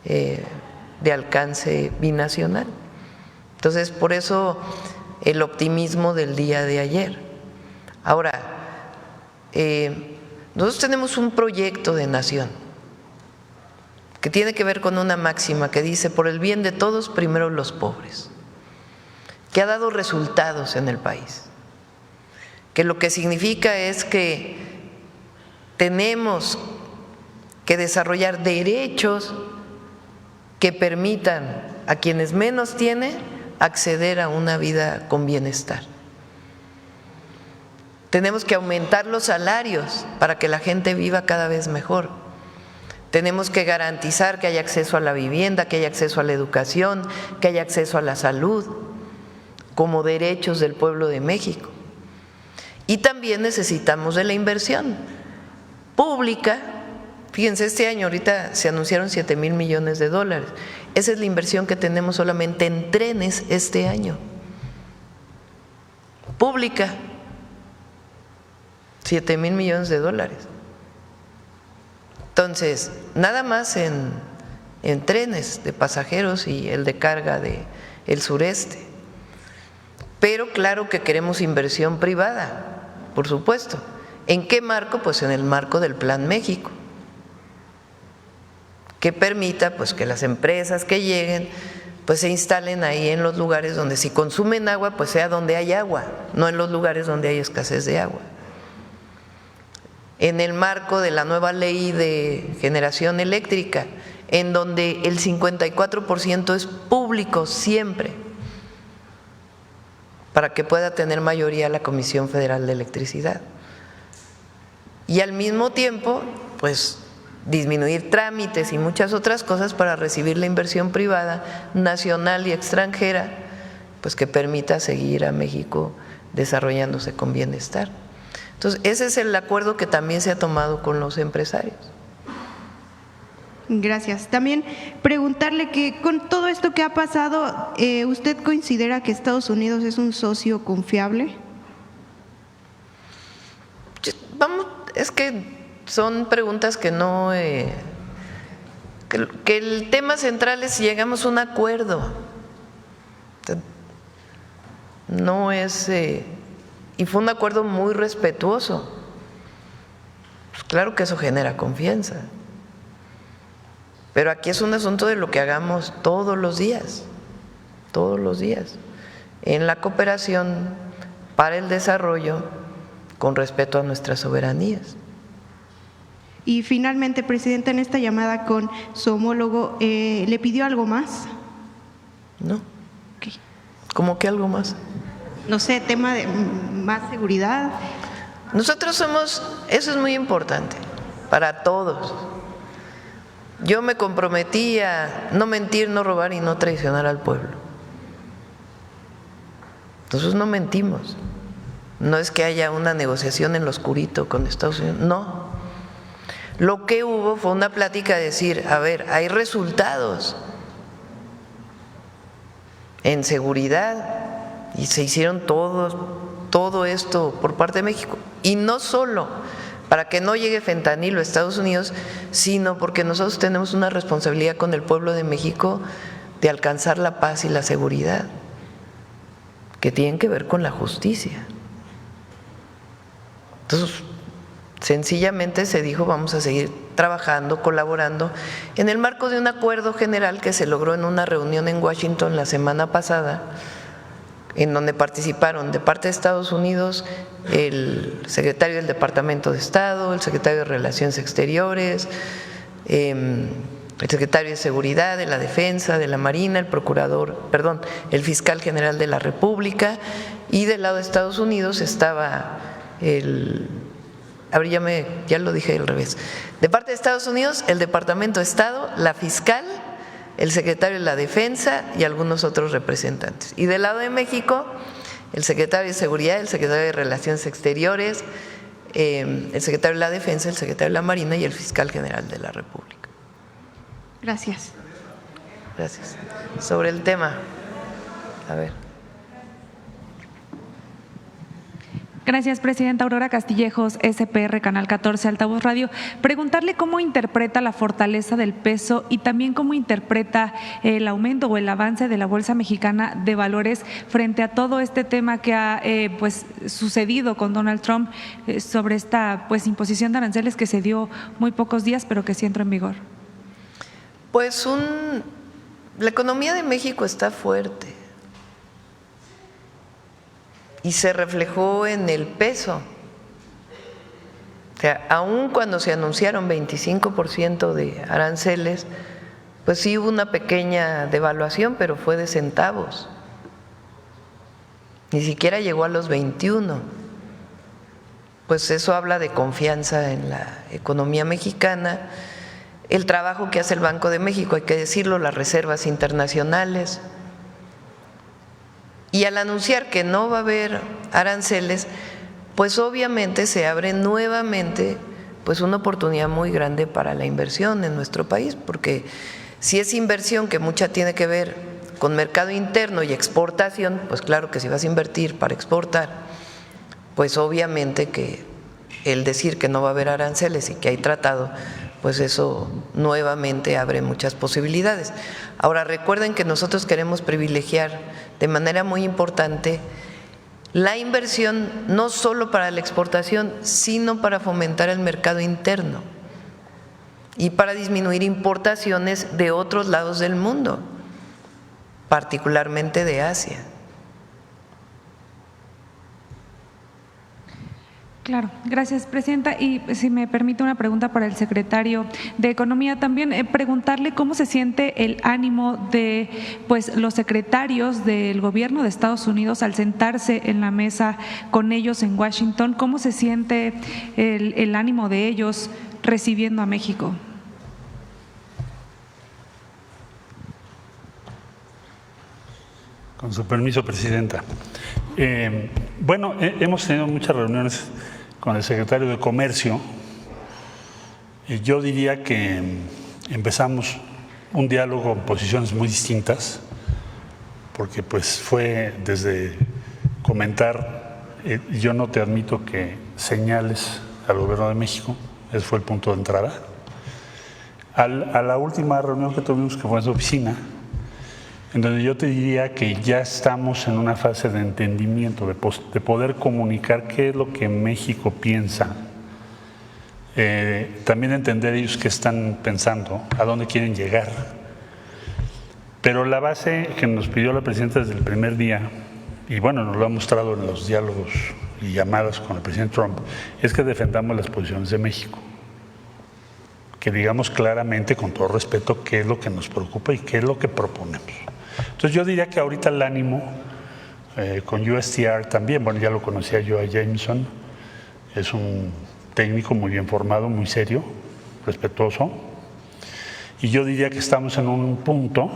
de alcance binacional. Entonces, por eso el optimismo del día de ayer. Ahora, nosotros tenemos un proyecto de nación que tiene que ver con una máxima que dice: por el bien de todos, primero los pobres, que ha dado resultados en el país, que lo que significa es que tenemos que desarrollar derechos que permitan a quienes menos tienen acceder a una vida con bienestar. Tenemos que aumentar los salarios para que la gente viva cada vez mejor. Tenemos que garantizar que haya acceso a la vivienda, que haya acceso a la educación, que haya acceso a la salud, como derechos del pueblo de México. Y también necesitamos de la inversión pública. Fíjense, este año ahorita se anunciaron 7,000 millones de dólares. Esa es la inversión que tenemos solamente en trenes este año. Pública, 7,000 millones de dólares. Entonces, nada más en trenes de pasajeros y el de carga del sureste. Pero claro que queremos inversión privada, por supuesto. ¿En qué marco? Pues en el marco del Plan México, que permita pues que las empresas que lleguen pues se instalen ahí en los lugares donde, si consumen agua, pues sea donde hay agua, no en los lugares donde hay escasez de agua. En el marco de la nueva ley de generación eléctrica, en donde el 54% es público siempre, para que pueda tener mayoría la Comisión Federal de Electricidad. Y al mismo tiempo, pues disminuir trámites y muchas otras cosas para recibir la inversión privada nacional y extranjera, pues que permita seguir a México desarrollándose con bienestar. Entonces, ese es el acuerdo que también se ha tomado con los empresarios. Gracias. También preguntarle que con todo esto que ha pasado, ¿usted considera que Estados Unidos es un socio confiable? Vamos, es que son preguntas que no… que el tema central es si llegamos a un acuerdo. No es… y fue un acuerdo muy respetuoso. Pues claro que eso genera confianza. Pero aquí es un asunto de lo que hagamos todos los días, en la cooperación para el desarrollo con respeto a nuestras soberanías. Y finalmente, Presidenta, en esta llamada con su homólogo, ¿le pidió algo más? No. Okay. ¿Cómo que algo más? No sé, tema de más seguridad. Nosotros somos, eso es muy importante para todos. Yo me comprometí a no mentir, no robar y no traicionar al pueblo. Nosotros no mentimos. No es que haya una negociación en lo oscurito con Estados Unidos, no. Lo que hubo fue una plática de decir, a ver, hay resultados en seguridad y se hicieron todo esto por parte de México. Y no solo para que no llegue fentanilo a Estados Unidos, sino porque nosotros tenemos una responsabilidad con el pueblo de México de alcanzar la paz y la seguridad, que tienen que ver con la justicia. Entonces, sencillamente se dijo, vamos a seguir trabajando, colaborando, en el marco de un acuerdo general que se logró en una reunión en Washington la semana pasada, en donde participaron de parte de Estados Unidos el secretario del Departamento de Estado, el secretario de Relaciones Exteriores, el secretario de Seguridad, de la Defensa, de la Marina, el fiscal general de la República, y del lado de Estados Unidos estaba ya lo dije al revés. De parte de Estados Unidos, el Departamento de Estado, la fiscal, el secretario de la Defensa y algunos otros representantes. Y del lado de México, el secretario de Seguridad, el secretario de Relaciones Exteriores, el secretario de la Defensa, el secretario de la Marina y el fiscal general de la República. Gracias. Gracias. Sobre el tema, a ver. Gracias, Presidenta. Aurora Castillejos, SPR, Canal 14, Altavoz Radio. Preguntarle cómo interpreta la fortaleza del peso y también cómo interpreta el aumento o el avance de la Bolsa Mexicana de Valores frente a todo este tema que ha sucedido con Donald Trump sobre esta imposición de aranceles que se dio muy pocos días, pero que sí entró en vigor. Pues la economía de México está fuerte y se reflejó en el peso. O sea, aun cuando se anunciaron 25% de aranceles, pues sí hubo una pequeña devaluación, pero fue de centavos. Ni siquiera llegó a los 21. Pues eso habla de confianza en la economía mexicana, el trabajo que hace el Banco de México, hay que decirlo, las reservas internacionales. Y al anunciar que no va a haber aranceles, pues obviamente se abre nuevamente pues una oportunidad muy grande para la inversión en nuestro país, porque si es inversión que mucha tiene que ver con mercado interno y exportación, pues claro que si vas a invertir para exportar, pues obviamente que el decir que no va a haber aranceles y que hay tratado, pues eso nuevamente abre muchas posibilidades. Ahora recuerden que nosotros queremos privilegiar de manera muy importante la inversión no solo para la exportación, sino para fomentar el mercado interno y para disminuir importaciones de otros lados del mundo, particularmente de Asia. Claro, gracias, presidenta. Y si me permite una pregunta para el secretario de Economía también, preguntarle cómo se siente el ánimo de pues los secretarios del gobierno de Estados Unidos al sentarse en la mesa con ellos en Washington, cómo se siente el ánimo de ellos recibiendo a México. Con su permiso, presidenta. Bueno, hemos tenido muchas reuniones con el secretario de Comercio y yo diría que empezamos un diálogo con posiciones muy distintas, porque pues fue desde comentar, yo no te admito que señales al gobierno de México, ese fue el punto de entrada, a la última reunión que tuvimos, que fue en su oficina, en donde yo te diría que ya estamos en una fase de entendimiento, de poder comunicar qué es lo que México piensa, también entender ellos qué están pensando, a dónde quieren llegar. Pero la base que nos pidió la presidenta desde el primer día, y bueno, nos lo ha mostrado en los diálogos y llamadas con el presidente Trump, es que defendamos las posiciones de México, que digamos claramente, con todo respeto, qué es lo que nos preocupa y qué es lo que proponemos. Entonces yo diría que ahorita el ánimo con USTR también, bueno, ya lo conocía yo a Jameson, es un técnico muy bien formado, muy serio, respetuoso, y yo diría que estamos en un punto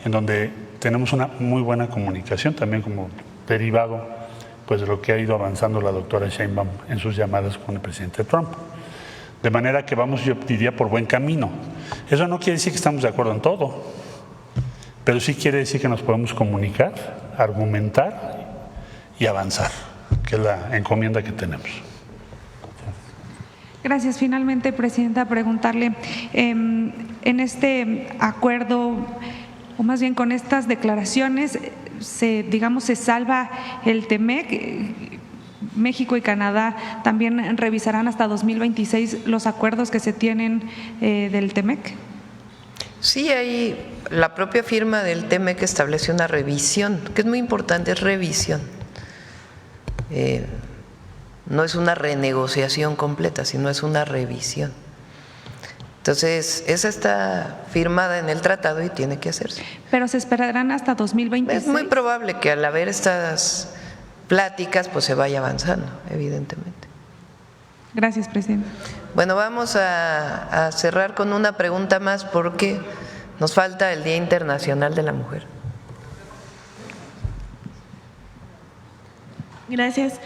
en donde tenemos una muy buena comunicación, también como derivado pues, de lo que ha ido avanzando la doctora Sheinbaum en sus llamadas con el presidente Trump. De manera que vamos, yo diría, por buen camino. Eso no quiere decir que estamos de acuerdo en todo, pero sí quiere decir que nos podemos comunicar, argumentar y avanzar, que es la encomienda que tenemos. Gracias. Finalmente, presidenta, preguntarle, en este acuerdo, o más bien con estas declaraciones, se salva el TEMEC. México y Canadá también revisarán hasta 2026 los acuerdos que se tienen del TEMEC. Sí, ahí la propia firma del TEMEC establece una revisión, que es muy importante, es revisión. No es una renegociación completa, sino es una revisión. Entonces, esa está firmada en el tratado y tiene que hacerse. Pero se esperarán hasta 2026. Es muy probable que al haber estas pláticas, pues se vaya avanzando, evidentemente. Gracias, presidente. Bueno, vamos a cerrar con una pregunta más porque nos falta el Día Internacional de la Mujer. Gracias.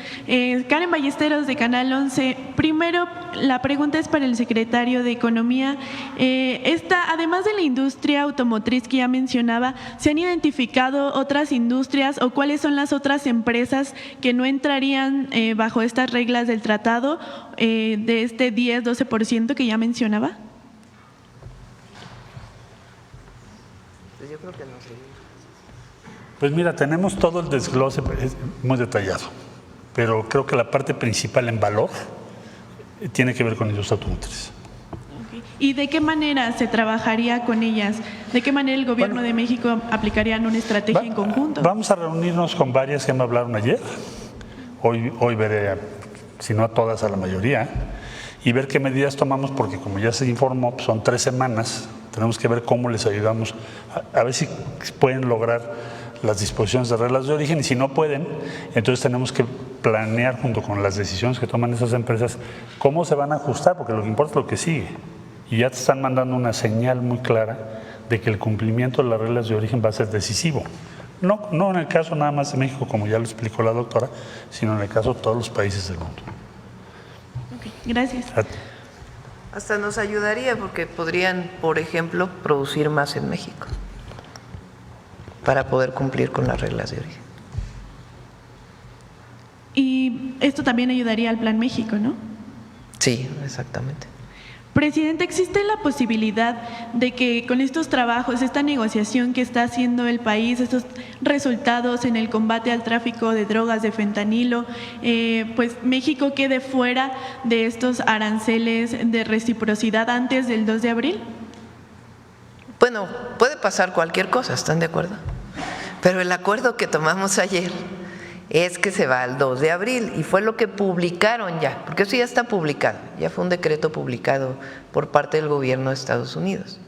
Karen Ballesteros, de Canal 11. Primero, la pregunta es para el secretario de Economía. Además de la industria automotriz que ya mencionaba, ¿se han identificado otras industrias o cuáles son las otras empresas que no entrarían bajo estas reglas del tratado de este 10-12% que ya mencionaba? Yo creo que no sé. Pues mira, tenemos todo el desglose muy detallado, pero creo que la parte principal en valor tiene que ver con industria automotriz. Okay. ¿Y de qué manera se trabajaría con ellas? ¿De qué manera el gobierno de México aplicaría una estrategia en conjunto? Vamos a reunirnos con varias que me hablaron ayer. Hoy veré, si no a todas, a la mayoría, y ver qué medidas tomamos, porque como ya se informó, son 3 semanas. Tenemos que ver cómo les ayudamos, a ver si pueden lograr las disposiciones de reglas de origen, y si no pueden, entonces tenemos que planear junto con las decisiones que toman esas empresas cómo se van a ajustar, porque lo que importa es lo que sigue. Y ya te están mandando una señal muy clara de que el cumplimiento de las reglas de origen va a ser decisivo. No en el caso nada más de México, como ya lo explicó la doctora, sino en el caso de todos los países del mundo. Okay, gracias. Hasta nos ayudaría porque podrían, por ejemplo, producir más en México para poder cumplir con las reglas de origen. Y esto también ayudaría al Plan México, ¿no? Sí, exactamente. Presidente, ¿existe la posibilidad de que con estos trabajos, esta negociación que está haciendo el país, estos resultados en el combate al tráfico de drogas, de fentanilo, pues México quede fuera de estos aranceles de reciprocidad antes del 2 de abril? Bueno, puede pasar cualquier cosa, ¿están de acuerdo? Pero el acuerdo que tomamos ayer es que se va al 2 de abril y fue lo que publicaron ya, porque eso ya está publicado, ya fue un decreto publicado por parte del gobierno de Estados Unidos.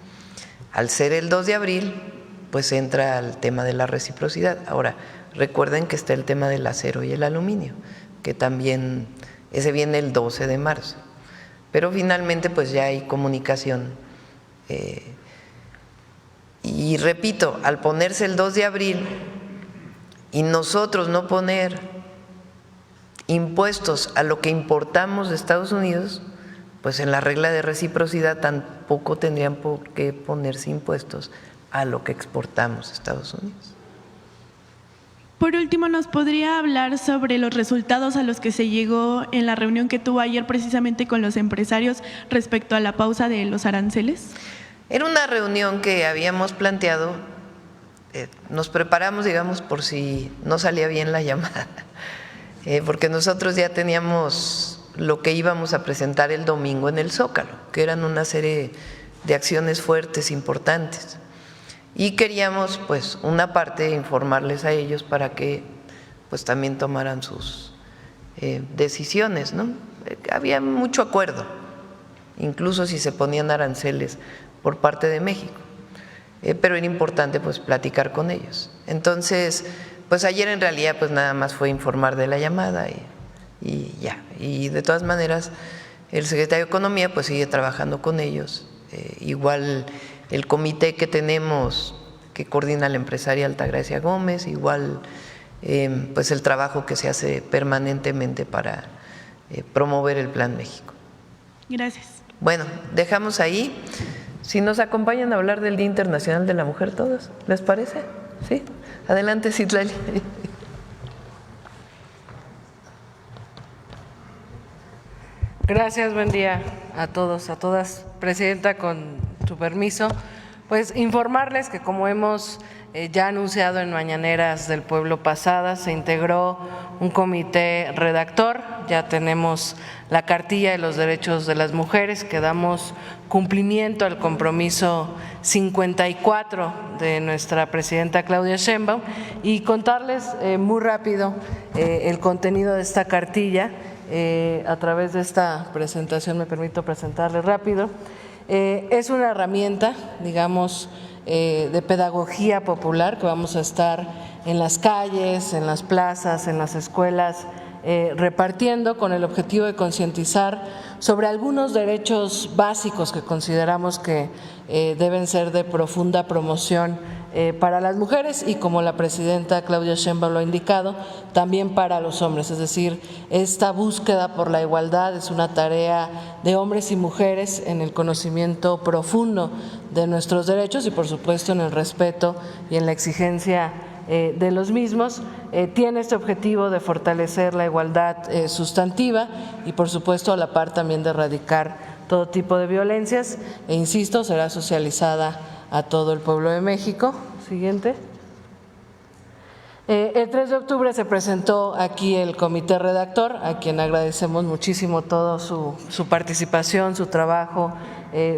Al ser el 2 de abril, pues entra el tema de la reciprocidad. Ahora, recuerden que está el tema del acero y el aluminio, que también, ese viene el 12 de marzo. Pero finalmente pues ya hay comunicación. Y repito, al ponerse el 2 de abril y nosotros no poner impuestos a lo que importamos de Estados Unidos, pues en la regla de reciprocidad tampoco tendrían por qué ponerse impuestos a lo que exportamos a Estados Unidos. Por último, ¿nos podría hablar sobre los resultados a los que se llegó en la reunión que tuvo ayer precisamente con los empresarios respecto a la pausa de los aranceles? Era una reunión que habíamos planteado, nos preparamos, digamos, por si no salía bien la llamada, porque nosotros ya teníamos lo que íbamos a presentar el domingo en el Zócalo, que eran una serie de acciones fuertes, importantes. Y queríamos, pues, una parte informarles a ellos para que, pues, también tomaran sus decisiones, ¿no? Había mucho acuerdo, incluso si se ponían aranceles por parte de México, pero era importante, pues, platicar con ellos. Entonces, pues, ayer en realidad, pues, nada más fue informar de la llamada y ya. Y de todas maneras, el secretario de Economía, pues, sigue trabajando con ellos, igual. El comité que tenemos, que coordina la empresaria Altagracia Gómez, igual pues el trabajo que se hace permanentemente para promover el Plan México. Gracias. Bueno, dejamos ahí. Si nos acompañan a hablar del Día Internacional de la Mujer todos, ¿les parece? ¿Sí? Adelante, Citlali. Gracias, buen día a todos, a todas. Presidenta, con su permiso, pues informarles que como hemos ya anunciado en Mañaneras del Pueblo pasadas, se integró un comité redactor, ya tenemos la cartilla de los derechos de las mujeres, que damos cumplimiento al compromiso 54 de nuestra presidenta Claudia Sheinbaum, y contarles muy rápido el contenido de esta cartilla. A través de esta presentación me permito presentarles rápido. Es una herramienta, digamos, de pedagogía popular que vamos a estar en las calles, en las plazas, en las escuelas, repartiendo con el objetivo de concientizar sobre algunos derechos básicos que consideramos que deben ser de profunda promoción para las mujeres y, como la presidenta Claudia Sheinbaum lo ha indicado, también para los hombres. Es decir, esta búsqueda por la igualdad es una tarea de hombres y mujeres en el conocimiento profundo de nuestros derechos y, por supuesto, en el respeto y en la exigencia de los mismos. Tiene este objetivo de fortalecer la igualdad sustantiva y, por supuesto, a la par también de erradicar todo tipo de violencias, e insisto, será socializada a todo el pueblo de México. Siguiente. El 3 de octubre se presentó aquí el comité redactor, a quien agradecemos muchísimo toda su participación, su trabajo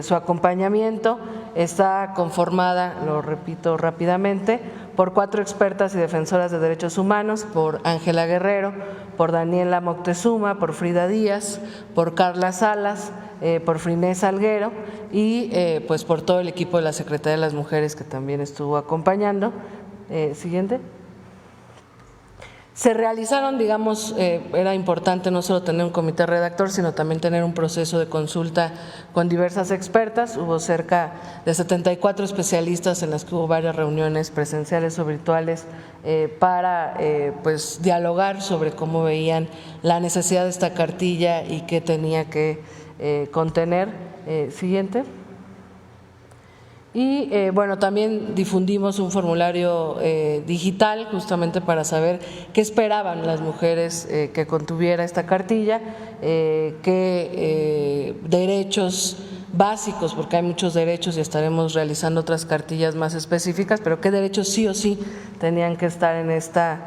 su acompañamiento. Está conformada, lo repito rápidamente, por 4 expertas y defensoras de derechos humanos, por Ángela Guerrero, por Daniela Moctezuma, por Frida Díaz, por Carla Salas, por Frinés Salguero y pues por todo el equipo de la Secretaría de las Mujeres que también estuvo acompañando. Siguiente. Se realizaron, digamos, era importante no solo tener un comité redactor, sino también tener un proceso de consulta con diversas expertas. Hubo cerca de 74 especialistas en las que hubo varias reuniones presenciales o virtuales para pues dialogar sobre cómo veían la necesidad de esta cartilla y qué tenía que contener. Siguiente. Y bueno, también difundimos un formulario digital justamente para saber qué esperaban las mujeres que contuviera esta cartilla, qué derechos básicos, porque hay muchos derechos y estaremos realizando otras cartillas más específicas, pero qué derechos sí o sí tenían que estar en esta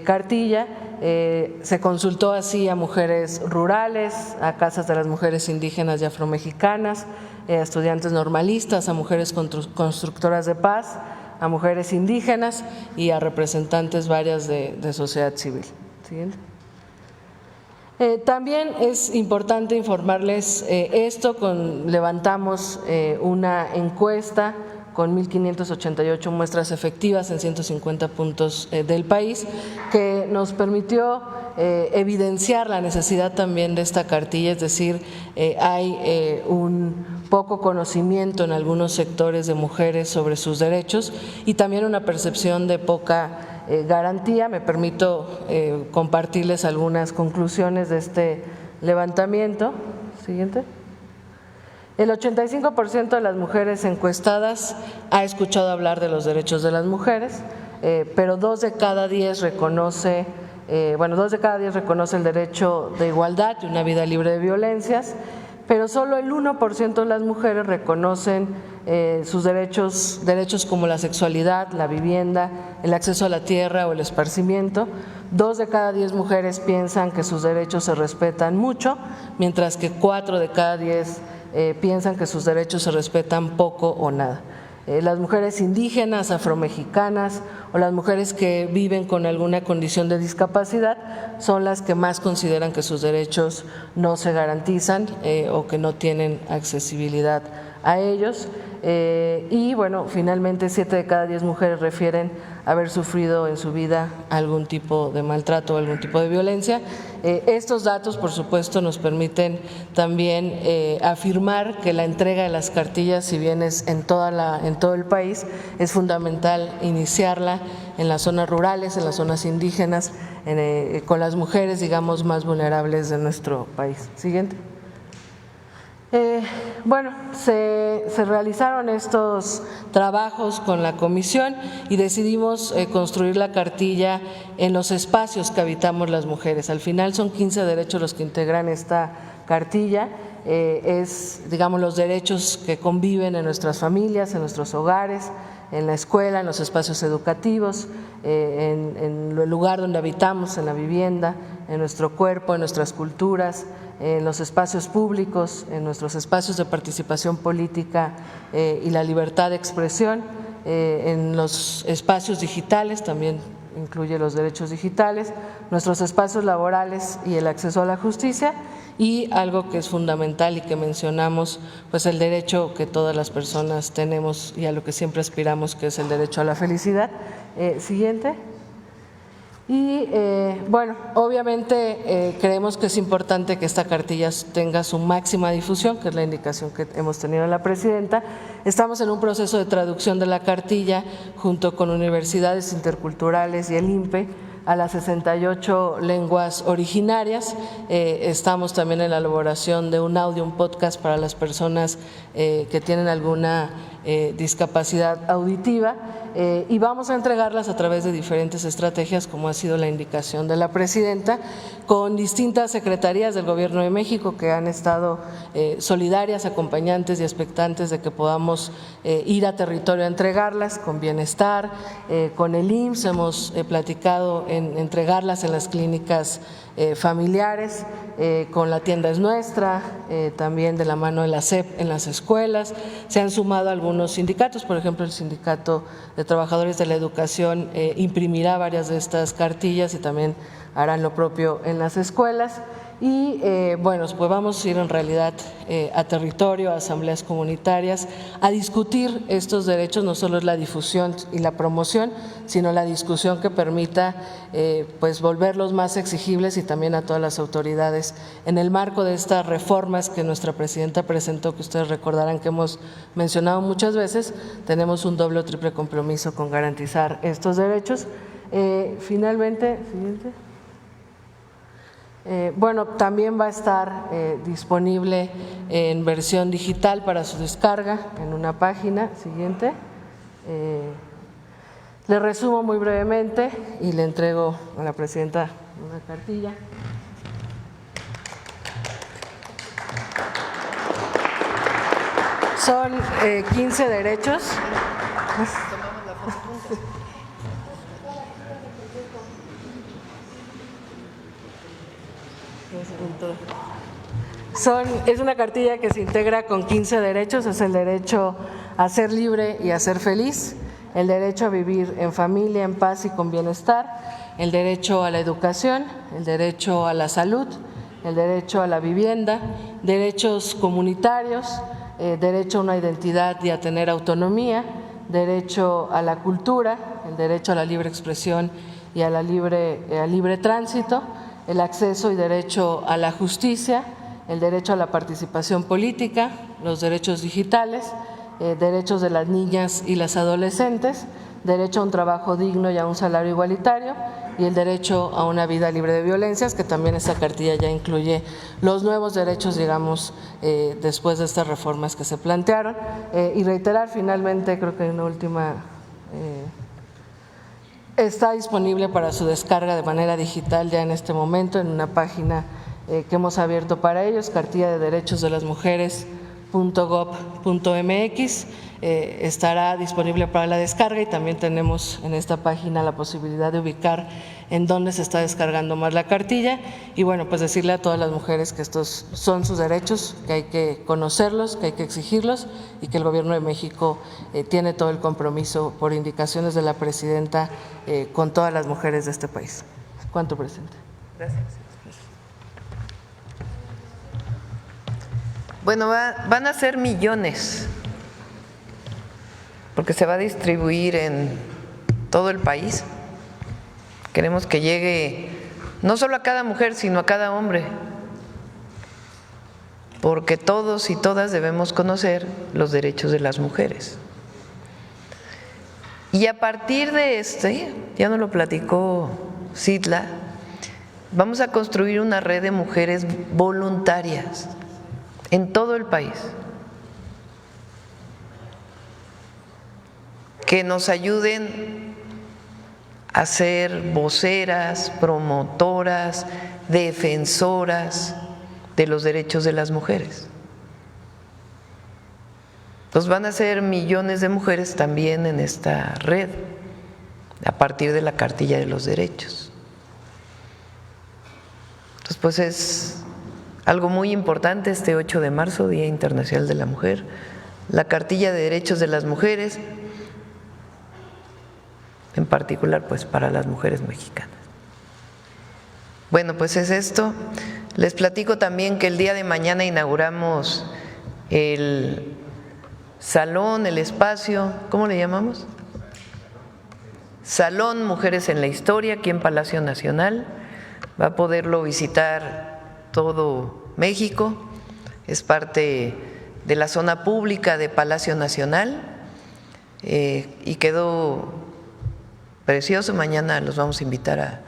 cartilla. Se consultó así a mujeres rurales, a casas de las mujeres indígenas y afromexicanas, a estudiantes normalistas, a mujeres constructoras de paz, a mujeres indígenas y a representantes varias de sociedad civil. Siguiente. También es importante informarles levantamos una encuesta con 1.588 muestras efectivas en 150 puntos del país, que nos permitió evidenciar la necesidad también de esta cartilla, es decir, hay un poco conocimiento en algunos sectores de mujeres sobre sus derechos y también una percepción de poca garantía. Me permito compartirles algunas conclusiones de este levantamiento. Siguiente. El 85% de las mujeres encuestadas ha escuchado hablar de los derechos de las mujeres, pero 2 de cada 10 reconoce el derecho de igualdad y una vida libre de violencias, pero solo el 1% de las mujeres reconocen sus derechos como la sexualidad, la vivienda, el acceso a la tierra o el esparcimiento. 2 de cada 10 mujeres piensan que sus derechos se respetan mucho, mientras que 4 de cada 10 piensan que sus derechos se respetan poco o nada. Las mujeres indígenas, afromexicanas o las mujeres que viven con alguna condición de discapacidad son las que más consideran que sus derechos no se garantizan o que no tienen accesibilidad a ellos. Y bueno, finalmente 7 de cada 10 mujeres refieren haber sufrido en su vida algún tipo de maltrato o algún tipo de violencia. Estos datos, por supuesto, nos permiten también afirmar que la entrega de las cartillas, si bien es en todo el país, es fundamental iniciarla en las zonas rurales, en las zonas indígenas, con las mujeres, digamos, más vulnerables de nuestro país. Siguiente. Bueno, se realizaron estos trabajos con la comisión y decidimos construir la cartilla en los espacios que habitamos las mujeres. Al final son 15 derechos los que integran esta cartilla. Digamos, los derechos que conviven en nuestras familias, en nuestros hogares, en la escuela, en los espacios educativos, en el lugar donde habitamos, en la vivienda, en nuestro cuerpo, en nuestras culturas, en los espacios públicos, en nuestros espacios de participación política y la libertad de expresión, en los espacios digitales, también incluye los derechos digitales, nuestros espacios laborales y el acceso a la justicia, y algo que es fundamental y que mencionamos, pues el derecho que todas las personas tenemos y a lo que siempre aspiramos, que es el derecho a la felicidad. Siguiente. Y bueno, obviamente creemos que es importante que esta cartilla tenga su máxima difusión, que es la indicación que hemos tenido de la presidenta. Estamos en un proceso de traducción de la cartilla junto con universidades interculturales y el INPE a las 68 lenguas originarias. Estamos también en la elaboración de un audio, un podcast para las personas que tienen alguna discapacidad auditiva, y vamos a entregarlas a través de diferentes estrategias, como ha sido la indicación de la presidenta, con distintas secretarías del Gobierno de México que han estado solidarias, acompañantes y expectantes de que podamos ir a territorio a entregarlas, con Bienestar, con el IMSS hemos platicado en entregarlas en las clínicas familiares, con la tienda Es Nuestra, también de la mano de la SEP en las escuelas. Se han sumado algunos sindicatos, por ejemplo el Sindicato de Trabajadores de la Educación imprimirá varias de estas cartillas y también harán lo propio en las escuelas. Y bueno, pues vamos a ir en realidad a territorio, a asambleas comunitarias, a discutir estos derechos. No solo es la difusión y la promoción, sino la discusión que permita pues volverlos más exigibles, y también a todas las autoridades en el marco de estas reformas que nuestra presidenta presentó, que ustedes recordarán que hemos mencionado muchas veces. Tenemos un doble o triple compromiso con garantizar estos derechos. Finalmente, siguiente. Bueno, también va a estar disponible en versión digital para su descarga en una página. Siguiente. Le resumo muy brevemente y le entrego a la presidenta una cartilla. Son 15 derechos. Es una cartilla que se integra con 15 derechos. Es el derecho a ser libre y a ser feliz, el derecho a vivir en familia, en paz y con bienestar, el derecho a la educación, el derecho a la salud, el derecho a la vivienda, derechos comunitarios, derecho a una identidad y a tener autonomía, derecho a la cultura, el derecho a la libre expresión y a al libre tránsito, el acceso y derecho a la justicia, el derecho a la participación política, los derechos digitales, derechos de las niñas y las adolescentes, derecho a un trabajo digno y a un salario igualitario, y el derecho a una vida libre de violencias, que también esta cartilla ya incluye los nuevos derechos, digamos, después de estas reformas que se plantearon. Y reiterar finalmente, creo que hay una última… Está disponible para su descarga de manera digital ya en este momento en una página que hemos abierto para ellos, cartilla de derechos de las mujeres.gov.mx. Estará disponible para la descarga, y también tenemos en esta página la posibilidad de ubicar en dónde se está descargando más la cartilla. Y bueno, pues decirle a todas las mujeres que estos son sus derechos, que hay que conocerlos, que hay que exigirlos, y que el Gobierno de México tiene todo el compromiso, por indicaciones de la presidenta, con todas las mujeres de este país. ¿Cuánto, presidente? Gracias. Bueno, van a ser millones, porque se va a distribuir en todo el país. Queremos que llegue no solo a cada mujer, sino a cada hombre, porque todos y todas debemos conocer los derechos de las mujeres. Y a partir de ya nos lo platicó Citla, vamos a construir una red de mujeres voluntarias en todo el país, que nos ayuden a ser voceras, promotoras, defensoras de los derechos de las mujeres. Entonces van a ser millones de mujeres también en esta red, a partir de la cartilla de los derechos. Entonces, pues es algo muy importante este 8 de marzo, Día Internacional de la Mujer, la cartilla de derechos de las mujeres, en particular pues para las mujeres mexicanas. Bueno, pues es esto. Les platico también que el día de mañana inauguramos el salón, el espacio, ¿cómo le llamamos? Salón Mujeres en la Historia, aquí en Palacio Nacional. Va a poderlo visitar todo México, es parte de la zona pública de Palacio Nacional, y quedó precioso. Mañana los vamos a invitar a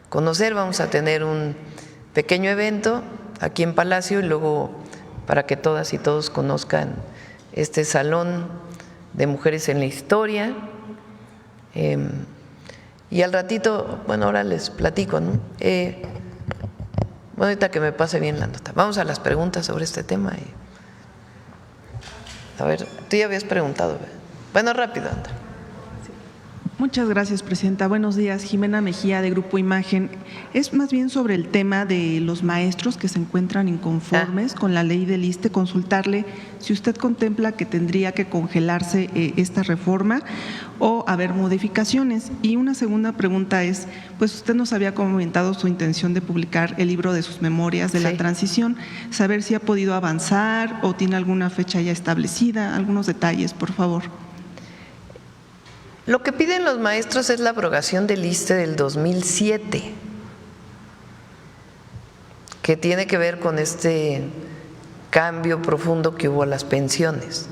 conocer. Vamos a tener un pequeño evento aquí en Palacio, y luego para que todas y todos conozcan este salón de Mujeres en la Historia. Y al ratito, bueno, ahora les platico, ¿no? Bueno, ahorita que me pase bien la nota. Vamos a las preguntas sobre este tema. A ver, tú ya habías preguntado. Bueno, rápido, anda. Muchas gracias, Presidenta. Buenos días. Jimena Mejía, de Grupo Imagen. Es más bien sobre el tema de los maestros que se encuentran inconformes con la ley del ISSSTE, consultarle si usted contempla que tendría que congelarse esta reforma o haber modificaciones. Y una segunda pregunta es, pues usted nos había comentado su intención de publicar el libro de sus memorias de la transición, saber si ha podido avanzar o tiene alguna fecha ya establecida, algunos detalles, por favor. Lo que piden los maestros es la abrogación del ISSSTE del 2007, que tiene que ver con este cambio profundo que hubo a las pensiones.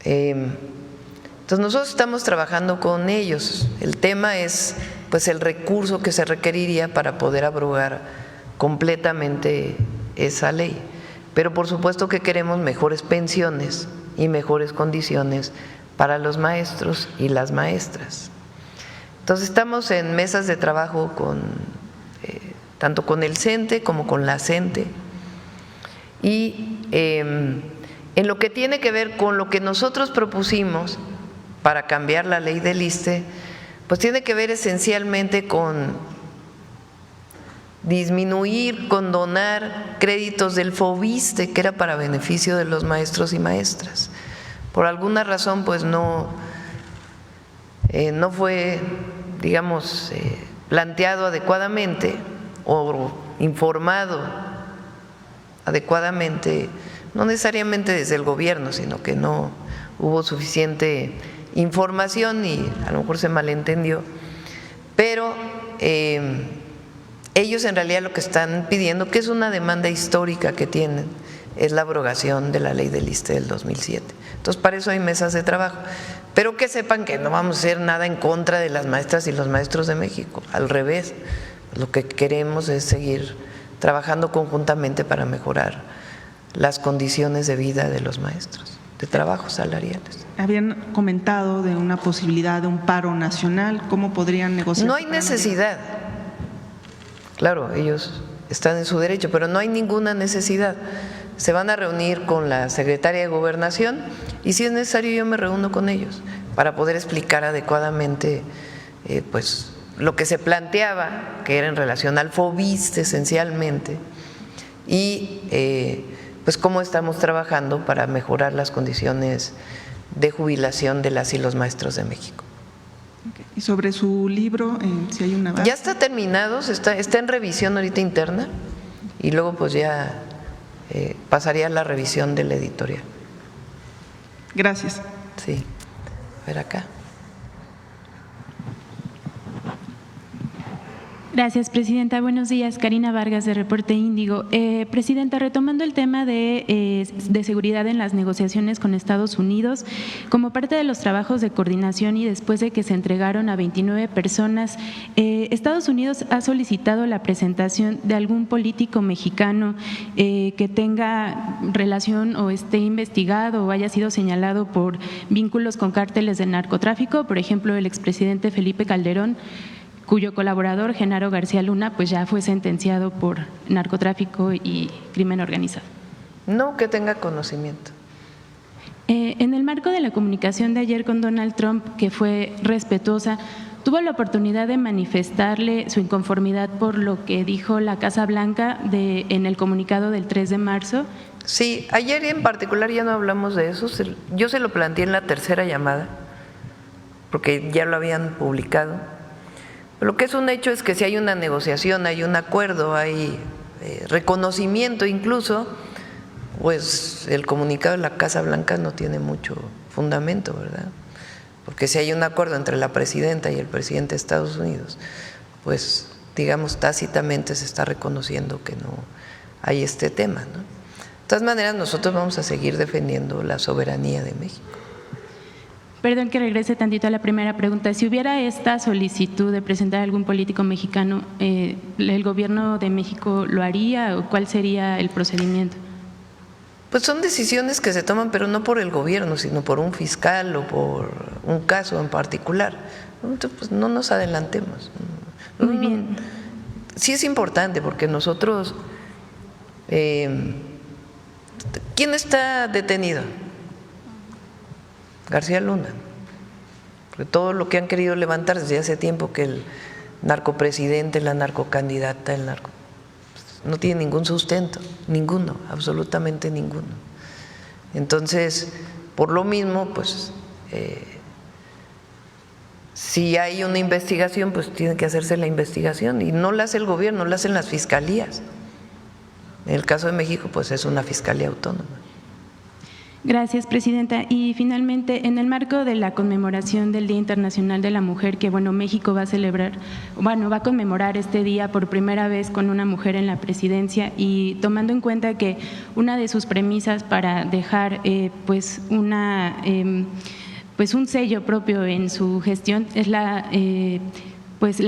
Entonces nosotros estamos trabajando con ellos. El tema es pues el recurso que se requeriría para poder abrogar completamente esa ley. Pero por supuesto que queremos mejores pensiones y mejores condiciones para los maestros y las maestras. Entonces estamos en mesas de trabajo tanto con el CENTE como con la CENTE, y en lo que tiene que ver con lo que nosotros propusimos para cambiar la ley del ISSSTE, pues tiene que ver esencialmente con disminuir, condonar créditos del FOBISSTE, que era para beneficio de los maestros y maestras. Por alguna razón, pues no fue, digamos, planteado adecuadamente o informado adecuadamente, no necesariamente desde el gobierno, sino que no hubo suficiente información y a lo mejor se malentendió. Pero ellos en realidad lo que están pidiendo, que es una demanda histórica que tienen, es la abrogación de la ley del ISSSTE del 2007. Entonces, para eso hay mesas de trabajo. Pero que sepan que no vamos a hacer nada en contra de las maestras y los maestros de México. Al revés, lo que queremos es seguir trabajando conjuntamente para mejorar las condiciones de vida de los maestros, de trabajo salariales. Habían comentado de una posibilidad de un paro nacional. ¿Cómo podrían negociar? No hay necesidad. Claro, ellos están en su derecho, pero no hay ninguna necesidad. Se van a reunir con la secretaria de Gobernación y si es necesario yo me reúno con ellos para poder explicar adecuadamente pues lo que se planteaba, que era en relación al FOBISSTE esencialmente, y pues cómo estamos trabajando para mejorar las condiciones de jubilación de las y los maestros de México. Y sobre su libro, si hay una base. Ya está terminado, está en revisión ahorita interna y luego pues ya pasaría a la revisión de la editorial. Gracias. Sí. A ver acá. Gracias, Presidenta. Buenos días. Karina Vargas, de Reporte Índigo. Presidenta, retomando el tema de seguridad en las negociaciones con Estados Unidos, como parte de los trabajos de coordinación y después de que se entregaron a 29 personas, Estados Unidos ha solicitado la presentación de algún político mexicano que tenga relación o esté investigado o haya sido señalado por vínculos con cárteles de narcotráfico, por ejemplo, el expresidente Felipe Calderón, cuyo colaborador, Genaro García Luna, pues ya fue sentenciado por narcotráfico y crimen organizado. No que tenga conocimiento. En el marco de la comunicación de ayer con Donald Trump, que fue respetuosa, ¿tuvo la oportunidad de manifestarle su inconformidad por lo que dijo la Casa Blanca en el comunicado del 3 de marzo? Sí, ayer en particular ya no hablamos de eso, yo se lo planteé en la tercera llamada, porque ya lo habían publicado. Lo que es un hecho es que si hay una negociación, hay un acuerdo, hay reconocimiento incluso, pues el comunicado de la Casa Blanca no tiene mucho fundamento, ¿verdad? Porque si hay un acuerdo entre la presidenta y el presidente de Estados Unidos, pues digamos tácitamente se está reconociendo que no hay este tema, ¿no? De todas maneras, nosotros vamos a seguir defendiendo la soberanía de México. Perdón que regrese tantito a la primera pregunta. Si hubiera esta solicitud de presentar a algún político mexicano, ¿el gobierno de México lo haría o cuál sería el procedimiento? Pues son decisiones que se toman, pero no por el gobierno, sino por un fiscal o por un caso en particular. Entonces, pues no nos adelantemos. Muy bien. Sí es importante porque nosotros… ¿quién está detenido? García Luna. Porque todo lo que han querido levantar desde hace tiempo, que el narcopresidente, la narcocandidata, el narco… no tiene ningún sustento, ninguno, absolutamente ninguno. Entonces, por lo mismo, pues… si hay una investigación, pues tiene que hacerse la investigación y no la hace el gobierno, la hacen las fiscalías. En el caso de México, pues es una fiscalía autónoma. Gracias, presidenta. Y finalmente, en el marco de la conmemoración del Día Internacional de la Mujer, que México va a celebrar, va a conmemorar este día por primera vez con una mujer en la presidencia y tomando en cuenta que una de sus premisas para dejar un sello propio en su gestión es la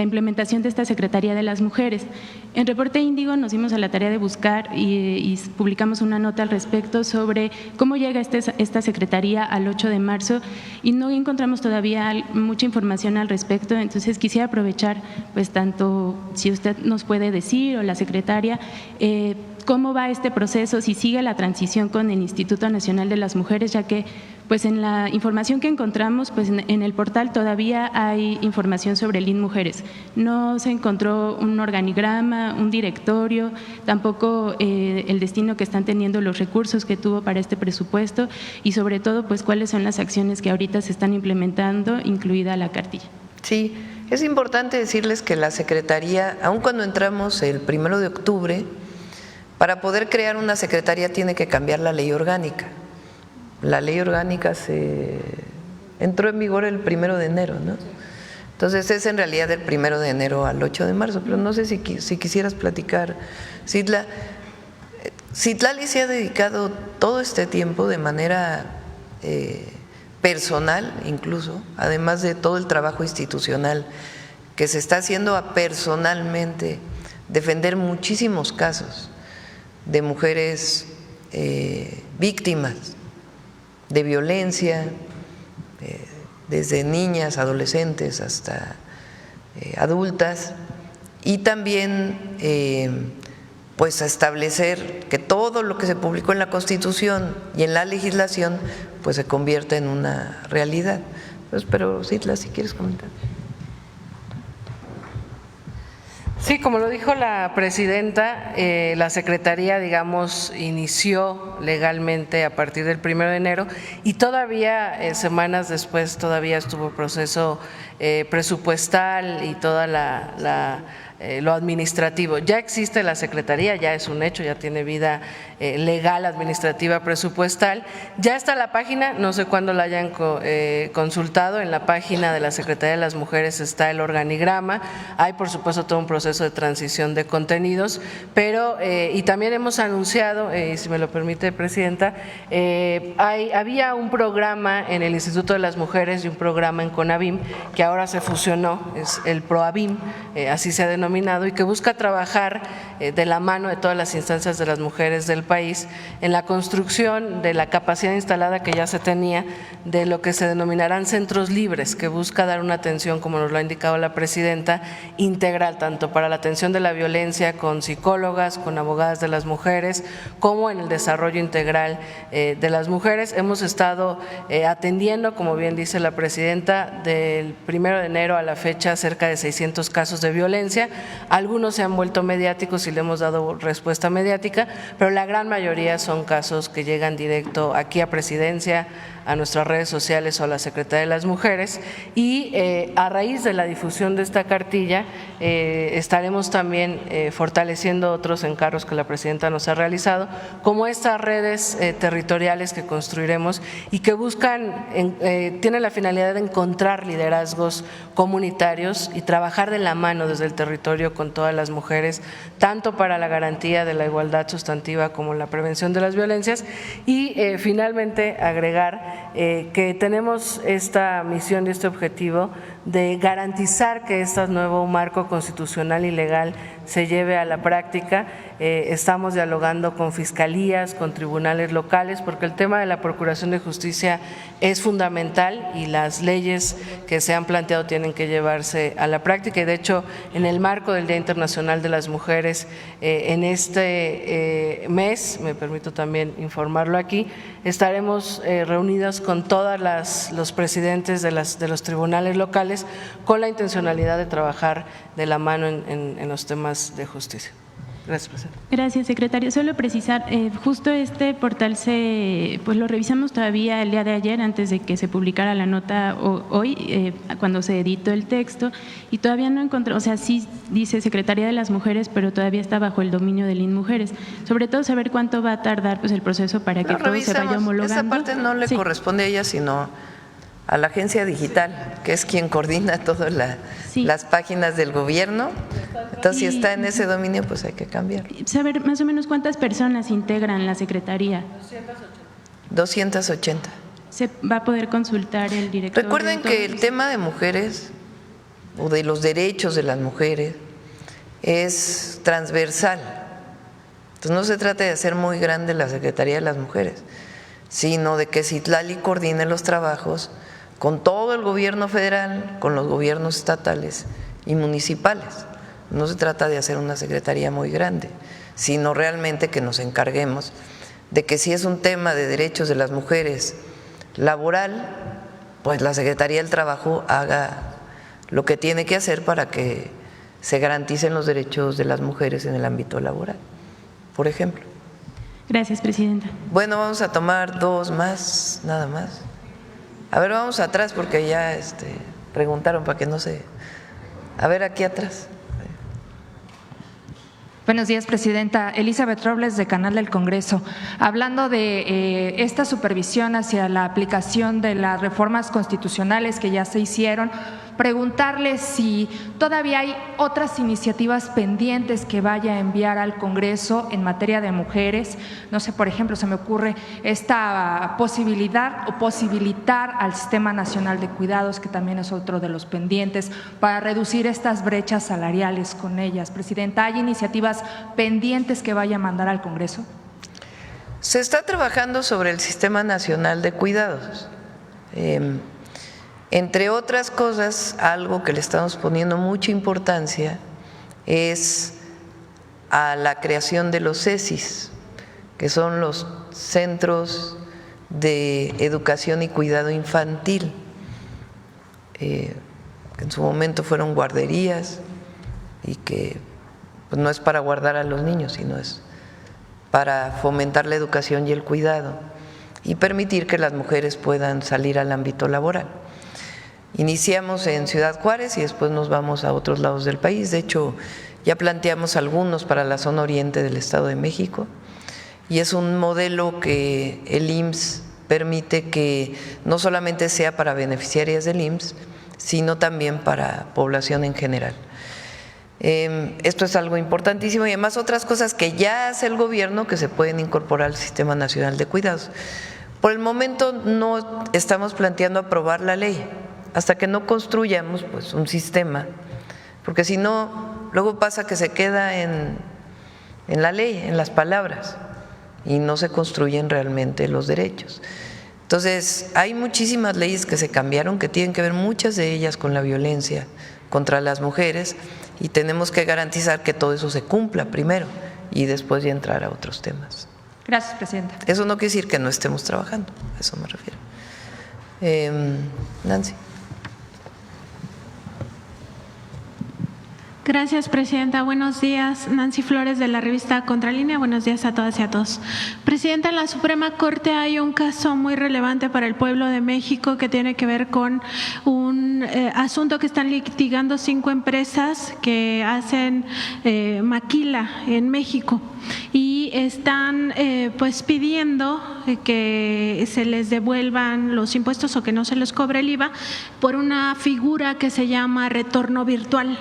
implementación de esta Secretaría de las Mujeres. En Reporte Índigo nos dimos a la tarea de buscar y publicamos una nota al respecto sobre cómo llega esta Secretaría al 8 de marzo y no encontramos todavía mucha información al respecto, entonces quisiera aprovechar, pues tanto si usted nos puede decir o la secretaria, cómo va este proceso, si sigue la transición con el Instituto Nacional de las Mujeres, ya que pues en la información que encontramos, pues en el portal todavía hay información sobre el IN Mujeres. No se encontró un organigrama, un directorio, tampoco el destino que están teniendo los recursos que tuvo para este presupuesto y sobre todo pues cuáles son las acciones que ahorita se están implementando, incluida la cartilla. Sí, es importante decirles que la Secretaría, aun cuando entramos el 1 de octubre, para poder crear una secretaría tiene que cambiar la ley orgánica. La ley orgánica entró en vigor el 1 de enero, ¿no? Entonces es en realidad del 1 de enero al 8 de marzo, pero no sé si quisieras platicar, Citlali. Citlali se ha dedicado todo este tiempo de manera personal incluso, además de todo el trabajo institucional que se está haciendo a personalmente defender muchísimos casos de mujeres víctimas de violencia, desde niñas, adolescentes hasta adultas, y también pues a establecer que todo lo que se publicó en la Constitución y en la legislación pues se convierta en una realidad. Pues, pero Citla, si quieres comentar. Sí, como lo dijo la presidenta, la Secretaría, digamos, inició legalmente a partir del 1 de enero y todavía semanas después todavía estuvo el proceso presupuestal y toda lo administrativo. Ya existe la Secretaría, ya es un hecho, ya tiene vida legal, administrativa, presupuestal. Ya está la página, no sé cuándo la hayan consultado, en la página de la Secretaría de las Mujeres está el organigrama, hay por supuesto todo un proceso de transición de contenidos, pero y también hemos anunciado, si me lo permite, Presidenta, había un programa en el Instituto de las Mujeres y un programa en CONAVIM que ahora se fusionó, es el PROAVIM, así se ha denominado, y que busca trabajar de la mano de todas las instancias de las mujeres del país en la construcción de la capacidad instalada que ya se tenía de lo que se denominarán centros libres, que busca dar una atención, como nos lo ha indicado la presidenta, integral, tanto para la atención de la violencia con psicólogas, con abogadas de las mujeres, como en el desarrollo integral de las mujeres. Hemos estado atendiendo, como bien dice la presidenta, del 1 de enero a la fecha cerca de 600 casos de violencia. Algunos se han vuelto mediáticos y le hemos dado respuesta mediática, pero la gran mayoría son casos que llegan directo aquí a Presidencia, a nuestras redes sociales o a la Secretaría de las Mujeres, y a raíz de la difusión de esta cartilla estaremos también fortaleciendo otros encargos que la presidenta nos ha realizado, como estas redes territoriales que construiremos y que buscan, tienen la finalidad de encontrar liderazgos comunitarios y trabajar de la mano desde el territorio con todas las mujeres, tanto para la garantía de la igualdad sustantiva como la prevención de las violencias, y finalmente agregar que tenemos esta misión y este objetivo de garantizar que este nuevo marco constitucional y legal se lleve a la práctica. Estamos dialogando con fiscalías, con tribunales locales, porque el tema de la Procuración de Justicia es fundamental y las leyes que se han planteado tienen que llevarse a la práctica. Y de hecho, en el marco del Día Internacional de las Mujeres, en este mes, me permito también informarlo aquí, estaremos reunidos con todos los presidentes de los tribunales locales con la intencionalidad de trabajar de la mano en los temas de justicia. Gracias, presidenta. Gracias, secretario. Solo precisar, justo este portal pues lo revisamos todavía el día de ayer antes de que se publicara la nota hoy, cuando se editó el texto, y todavía no encontró, o sea, sí dice Secretaría de las Mujeres, pero todavía está bajo el dominio del INMujeres. Sobre todo saber cuánto va a tardar pues el proceso para que todo se vaya homologando. Esa parte no le corresponde a ella, sino a la agencia digital, que es quien coordina todas las páginas del gobierno. Entonces, si está en ese dominio, pues hay que cambiar. Saber más o menos cuántas personas integran la Secretaría. 280. Se va a poder consultar el director. Recuerden que el tema de mujeres o de los derechos de las mujeres es transversal. Entonces, no se trata de hacer muy grande la Secretaría de las Mujeres, sino de que Citlali coordine los trabajos con todo el gobierno federal, con los gobiernos estatales y municipales. No se trata de hacer una secretaría muy grande, sino realmente que nos encarguemos de que si es un tema de derechos de las mujeres laboral, pues la Secretaría del Trabajo haga lo que tiene que hacer para que se garanticen los derechos de las mujeres en el ámbito laboral, por ejemplo. Gracias, presidenta. Bueno, vamos a tomar dos más, nada más. A ver, vamos atrás porque ya preguntaron para que no se… A ver, aquí atrás. Buenos días, presidenta. Elizabeth Robles, de Canal del Congreso. Hablando de esta supervisión hacia la aplicación de las reformas constitucionales que ya se hicieron, preguntarle si todavía hay otras iniciativas pendientes que vaya a enviar al Congreso en materia de mujeres. No sé, por ejemplo, se me ocurre esta posibilidad o posibilitar al Sistema Nacional de Cuidados, que también es otro de los pendientes, para reducir estas brechas salariales con ellas. Presidenta, ¿hay iniciativas pendientes que vaya a mandar al Congreso? Se está trabajando sobre el Sistema Nacional de Cuidados. Entre otras cosas, algo que le estamos poniendo mucha importancia es a la creación de los CECIS, que son los Centros de Educación y Cuidado Infantil, que en su momento fueron guarderías y que pues no es para guardar a los niños, sino es para fomentar la educación y el cuidado y permitir que las mujeres puedan salir al ámbito laboral. Iniciamos en Ciudad Juárez y después nos vamos a otros lados del país. De hecho, ya planteamos algunos para la zona oriente del Estado de México y es un modelo que el IMSS permite que no solamente sea para beneficiarias del IMSS, sino también para población en general. Esto es algo importantísimo y además otras cosas que ya hace el gobierno que se pueden incorporar al Sistema Nacional de Cuidados. Por el momento no estamos planteando aprobar la ley hasta que no construyamos pues un sistema, porque si no, luego pasa que se queda en la ley, en las palabras, y no se construyen realmente los derechos. Entonces, hay muchísimas leyes que se cambiaron, que tienen que ver muchas de ellas con la violencia contra las mujeres, y tenemos que garantizar que todo eso se cumpla primero y después ya entrar a otros temas. Gracias, presidenta. Eso no quiere decir que no estemos trabajando, a eso me refiero. Nancy. Gracias, presidenta. Buenos días. Nancy Flores, de la revista Contralínea. Buenos días a todas y a todos. Presidenta, en la Suprema Corte hay un caso muy relevante para el pueblo de México que tiene que ver con un asunto que están litigando 5 empresas que hacen maquila en México. Y están pues pidiendo que se les devuelvan los impuestos o que no se les cobre el IVA por una figura que se llama retorno virtual.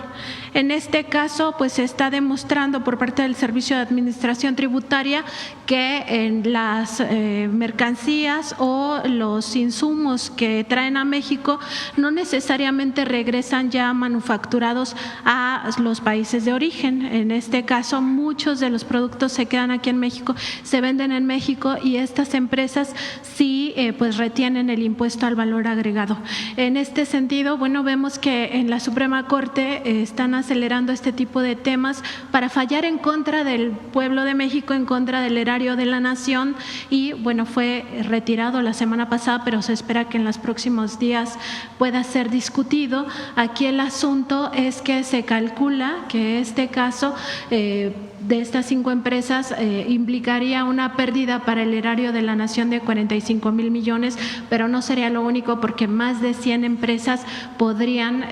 En este caso, pues se está demostrando por parte del Servicio de Administración Tributaria que en las mercancías o los insumos que traen a México no necesariamente regresan ya manufacturados a los países de origen. En este caso, muchos de los productos se quedan aquí en México, se venden en México y estas empresas sí pues retienen el impuesto al valor agregado. En este sentido, bueno, vemos que en la Suprema Corte están acelerando este tipo de temas para fallar en contra del pueblo de México, en contra del erario de la nación y bueno, fue retirado la semana pasada, pero se espera que en los próximos días pueda ser discutido. Aquí el asunto es que se calcula que este caso de estas 5 empresas implicaría una pérdida para el erario de la nación de 45,000 millones, pero no sería lo único porque más de 100 empresas podrían,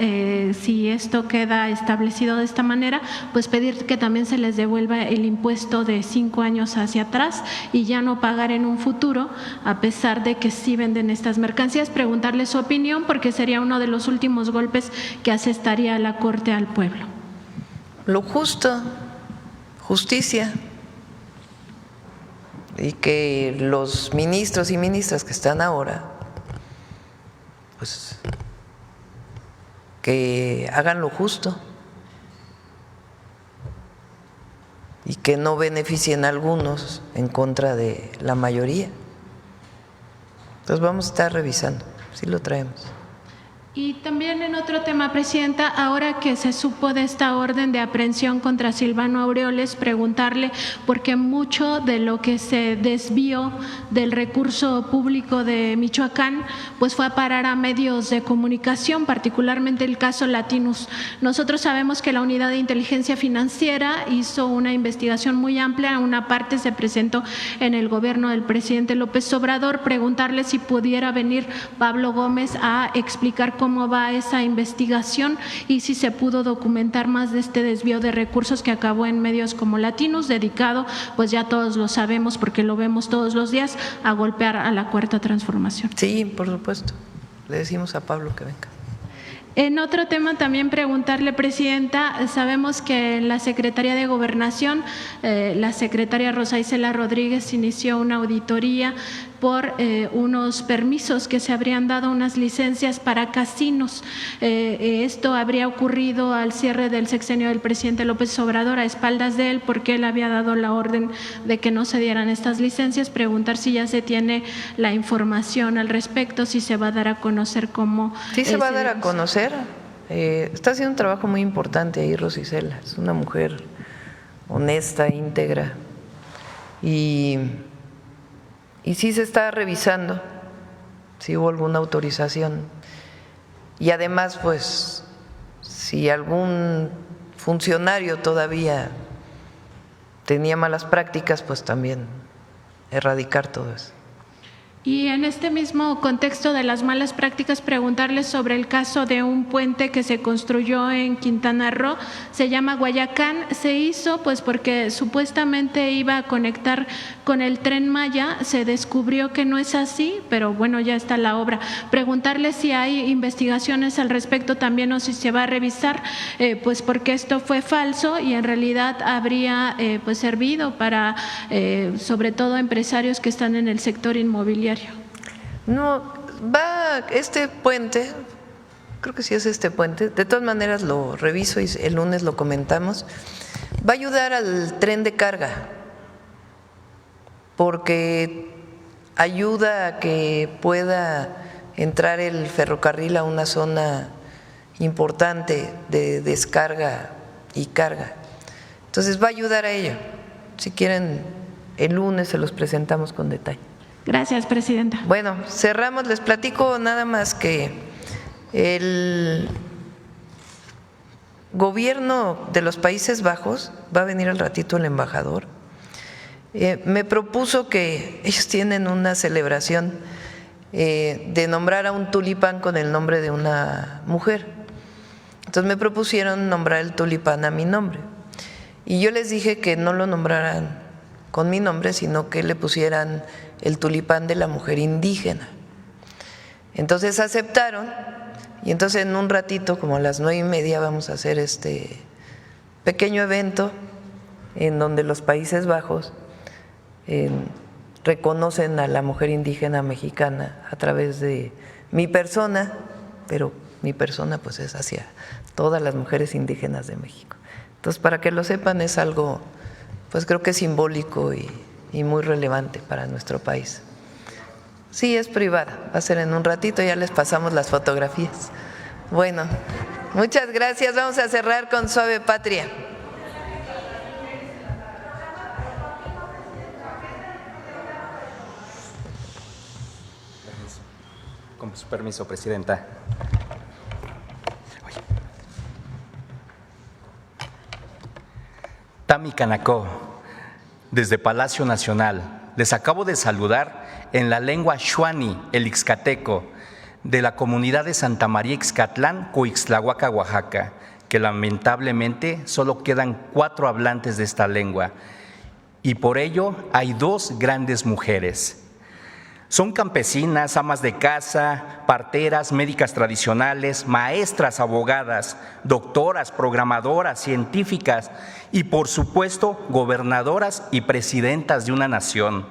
si esto queda establecido de esta manera, pues pedir que también se les devuelva el impuesto de 5 años hacia atrás y ya no pagar en un futuro, a pesar de que sí venden estas mercancías. Preguntarle su opinión porque sería uno de los últimos golpes que asestaría la Corte al pueblo. Lo justo, justicia, y que los ministros y ministras que están ahora, pues que hagan lo justo y que no beneficien a algunos en contra de la mayoría. Entonces vamos a estar revisando, sí lo traemos. Y también en otro tema, Presidenta, ahora que se supo de esta orden de aprehensión contra Silvano Aureoles, preguntarle, porque mucho de lo que se desvió del recurso público de Michoacán, pues fue a parar a medios de comunicación, particularmente el caso Latinus. Nosotros sabemos que la Unidad de Inteligencia Financiera hizo una investigación muy amplia, una parte se presentó en el gobierno del presidente López Obrador, preguntarle si pudiera venir Pablo Gómez a explicar cómo va esa investigación y si se pudo documentar más de este desvío de recursos que acabó en medios como Latinus, dedicado, pues ya todos lo sabemos porque lo vemos todos los días, a golpear a la Cuarta Transformación. Sí, por supuesto. Le decimos a Pablo que venga. En otro tema también preguntarle, Presidenta, sabemos que en la Secretaría de Gobernación, la secretaria Rosa Isela Rodríguez inició una auditoría por unos permisos que se habrían dado, unas licencias para casinos. Esto habría ocurrido al cierre del sexenio del presidente López Obrador, a espaldas de él, porque él había dado la orden de que no se dieran estas licencias. Preguntar si ya se tiene la información al respecto, si se va a dar a conocer cómo… Sí, se va a dar a conocer. Está haciendo un trabajo muy importante ahí Rosa Isela. Es una mujer honesta, íntegra y sí se está revisando si hubo alguna autorización y además pues si algún funcionario todavía tenía malas prácticas, pues también erradicar todo eso. Y en este mismo contexto de las malas prácticas, preguntarles sobre el caso de un puente que se construyó en Quintana Roo, se llama Guayacán, se hizo pues porque supuestamente iba a conectar con el Tren Maya, se descubrió que no es así, pero bueno, ya está la obra. Preguntarles si hay investigaciones al respecto también o si se va a revisar, pues porque esto fue falso y en realidad habría pues servido para sobre todo empresarios que están en el sector inmobiliario. No, va este puente, creo que sí es este puente, de todas maneras lo reviso y el lunes lo comentamos, va a ayudar al tren de carga, porque ayuda a que pueda entrar el ferrocarril a una zona importante de descarga y carga. Entonces va a ayudar a ello. Si quieren, el lunes se los presentamos con detalle. Gracias, Presidenta. Bueno, cerramos. Les platico nada más que el gobierno de los Países Bajos, va a venir al ratito el embajador, me propuso que ellos tienen una celebración de nombrar a un tulipán con el nombre de una mujer. Entonces me propusieron nombrar el tulipán a mi nombre. Y yo les dije que no lo nombraran con mi nombre, sino que le pusieran el tulipán de la mujer indígena. Entonces aceptaron, y entonces en un ratito, como a las 9:30, vamos a hacer este pequeño evento en donde los Países Bajos reconocen a la mujer indígena mexicana a través de mi persona, pero mi persona pues es hacia todas las mujeres indígenas de México. Entonces, para que lo sepan, es algo, pues creo que simbólico y muy relevante para nuestro país. Sí, es privada, va a ser en un ratito, ya les pasamos las fotografías. Bueno, muchas gracias, vamos a cerrar con Suave Patria. Con su permiso, Presidenta. Tami Canacó, desde Palacio Nacional. Les acabo de saludar en la lengua xuani, el ixcateco, de la comunidad de Santa María Ixcatlán, Coixtlahuaca, Oaxaca, que lamentablemente solo quedan 4 hablantes de esta lengua. Y por ello hay 2 grandes mujeres. Son campesinas, amas de casa, parteras, médicas tradicionales, maestras, abogadas, doctoras, programadoras, científicas y, por supuesto, gobernadoras y presidentas de una nación.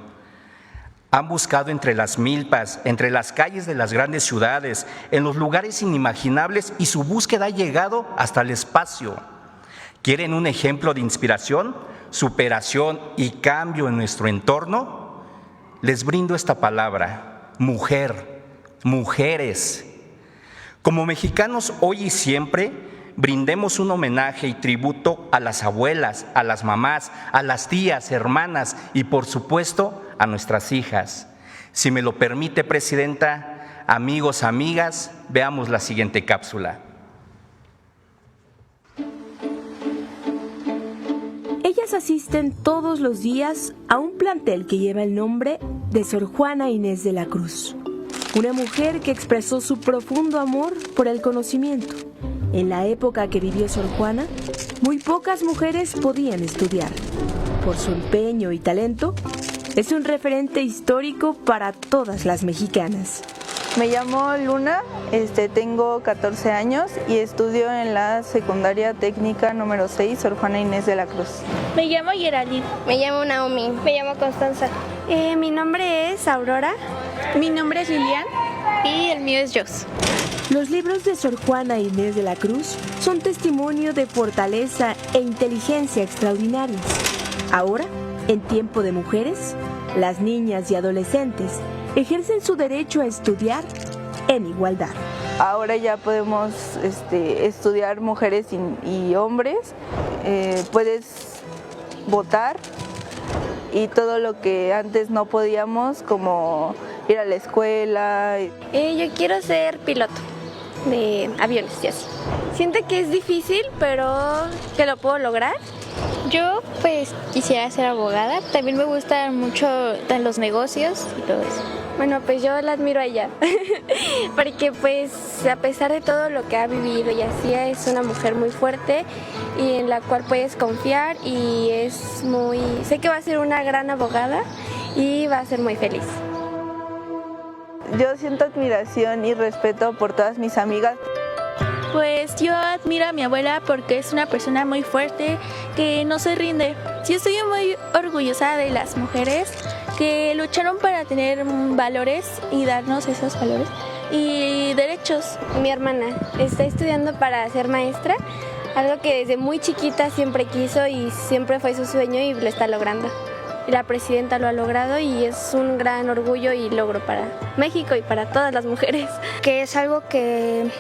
Han buscado entre las milpas, entre las calles de las grandes ciudades, en los lugares inimaginables, y su búsqueda ha llegado hasta el espacio. ¿Quieren un ejemplo de inspiración, superación y cambio en nuestro entorno? Les brindo esta palabra: mujer, mujeres. Como mexicanos, hoy y siempre, brindemos un homenaje y tributo a las abuelas, a las mamás, a las tías, hermanas y, por supuesto, a nuestras hijas. Si me lo permite, Presidenta, amigos, amigas, veamos la siguiente cápsula. Ellas asisten todos los días a un plantel que lleva el nombre de Sor Juana Inés de la Cruz, una mujer que expresó su profundo amor por el conocimiento. En la época que vivió Sor Juana, muy pocas mujeres podían estudiar. Por su empeño y talento, es un referente histórico para todas las mexicanas. Me llamo Luna, tengo 14 años y estudio en la secundaria técnica número 6, Sor Juana Inés de la Cruz. Me llamo Geraldine. Me llamo Naomi. Me llamo Constanza. Mi nombre es Aurora. Mi nombre es Lilian. Y el mío es Jos. Los libros de Sor Juana Inés de la Cruz son testimonio de fortaleza e inteligencia extraordinarias. Ahora, en tiempo de mujeres, las niñas y adolescentes ejercen su derecho a estudiar en igualdad. Ahora ya podemos estudiar mujeres y hombres, puedes votar y todo lo que antes no podíamos, como ir a la escuela. Yo quiero ser piloto de aviones y así. Siento que es difícil, pero que lo puedo lograr. Yo pues quisiera ser abogada, también me gustan mucho los negocios y todo eso. Bueno, pues yo la admiro a ella, porque pues a pesar de todo lo que ha vivido y así, es una mujer muy fuerte y en la cual puedes confiar, y sé que va a ser una gran abogada y va a ser muy feliz. Yo siento admiración y respeto por todas mis amigas. Pues yo admiro a mi abuela porque es una persona muy fuerte que no se rinde. Yo estoy muy orgullosa de las mujeres que lucharon para tener valores y darnos esos valores y derechos. Mi hermana está estudiando para ser maestra, algo que desde muy chiquita siempre quiso y siempre fue su sueño y lo está logrando. La presidenta lo ha logrado y es un gran orgullo y logro para México y para todas las mujeres. Que es algo que,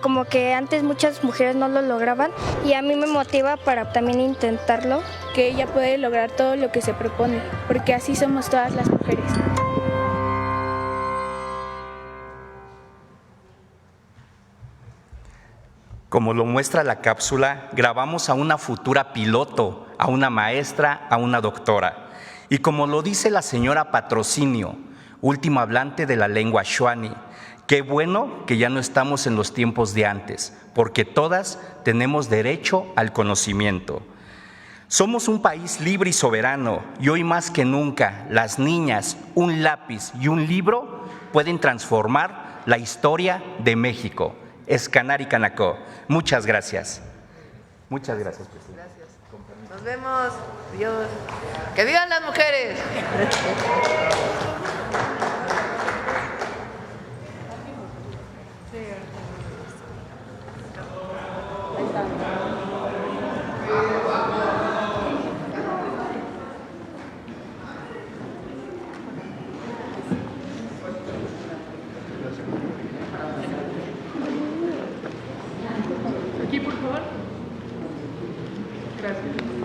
como que antes muchas mujeres no lo lograban, y a mí me motiva para también intentarlo. Que ella puede lograr todo lo que se propone, porque así somos todas las mujeres. Como lo muestra la cápsula, grabamos a una futura piloto, a una maestra, a una doctora. Y como lo dice la señora Patrocinio, último hablante de la lengua xuani, qué bueno que ya no estamos en los tiempos de antes, porque todas tenemos derecho al conocimiento. Somos un país libre y soberano y hoy más que nunca las niñas, un lápiz y un libro pueden transformar la historia de México. Escanari Canacó. Muchas gracias. Muchas gracias, presidente. Gracias. Nos vemos. Dios. ¡Que vivan las mujeres! Aquí, por favor. Gracias.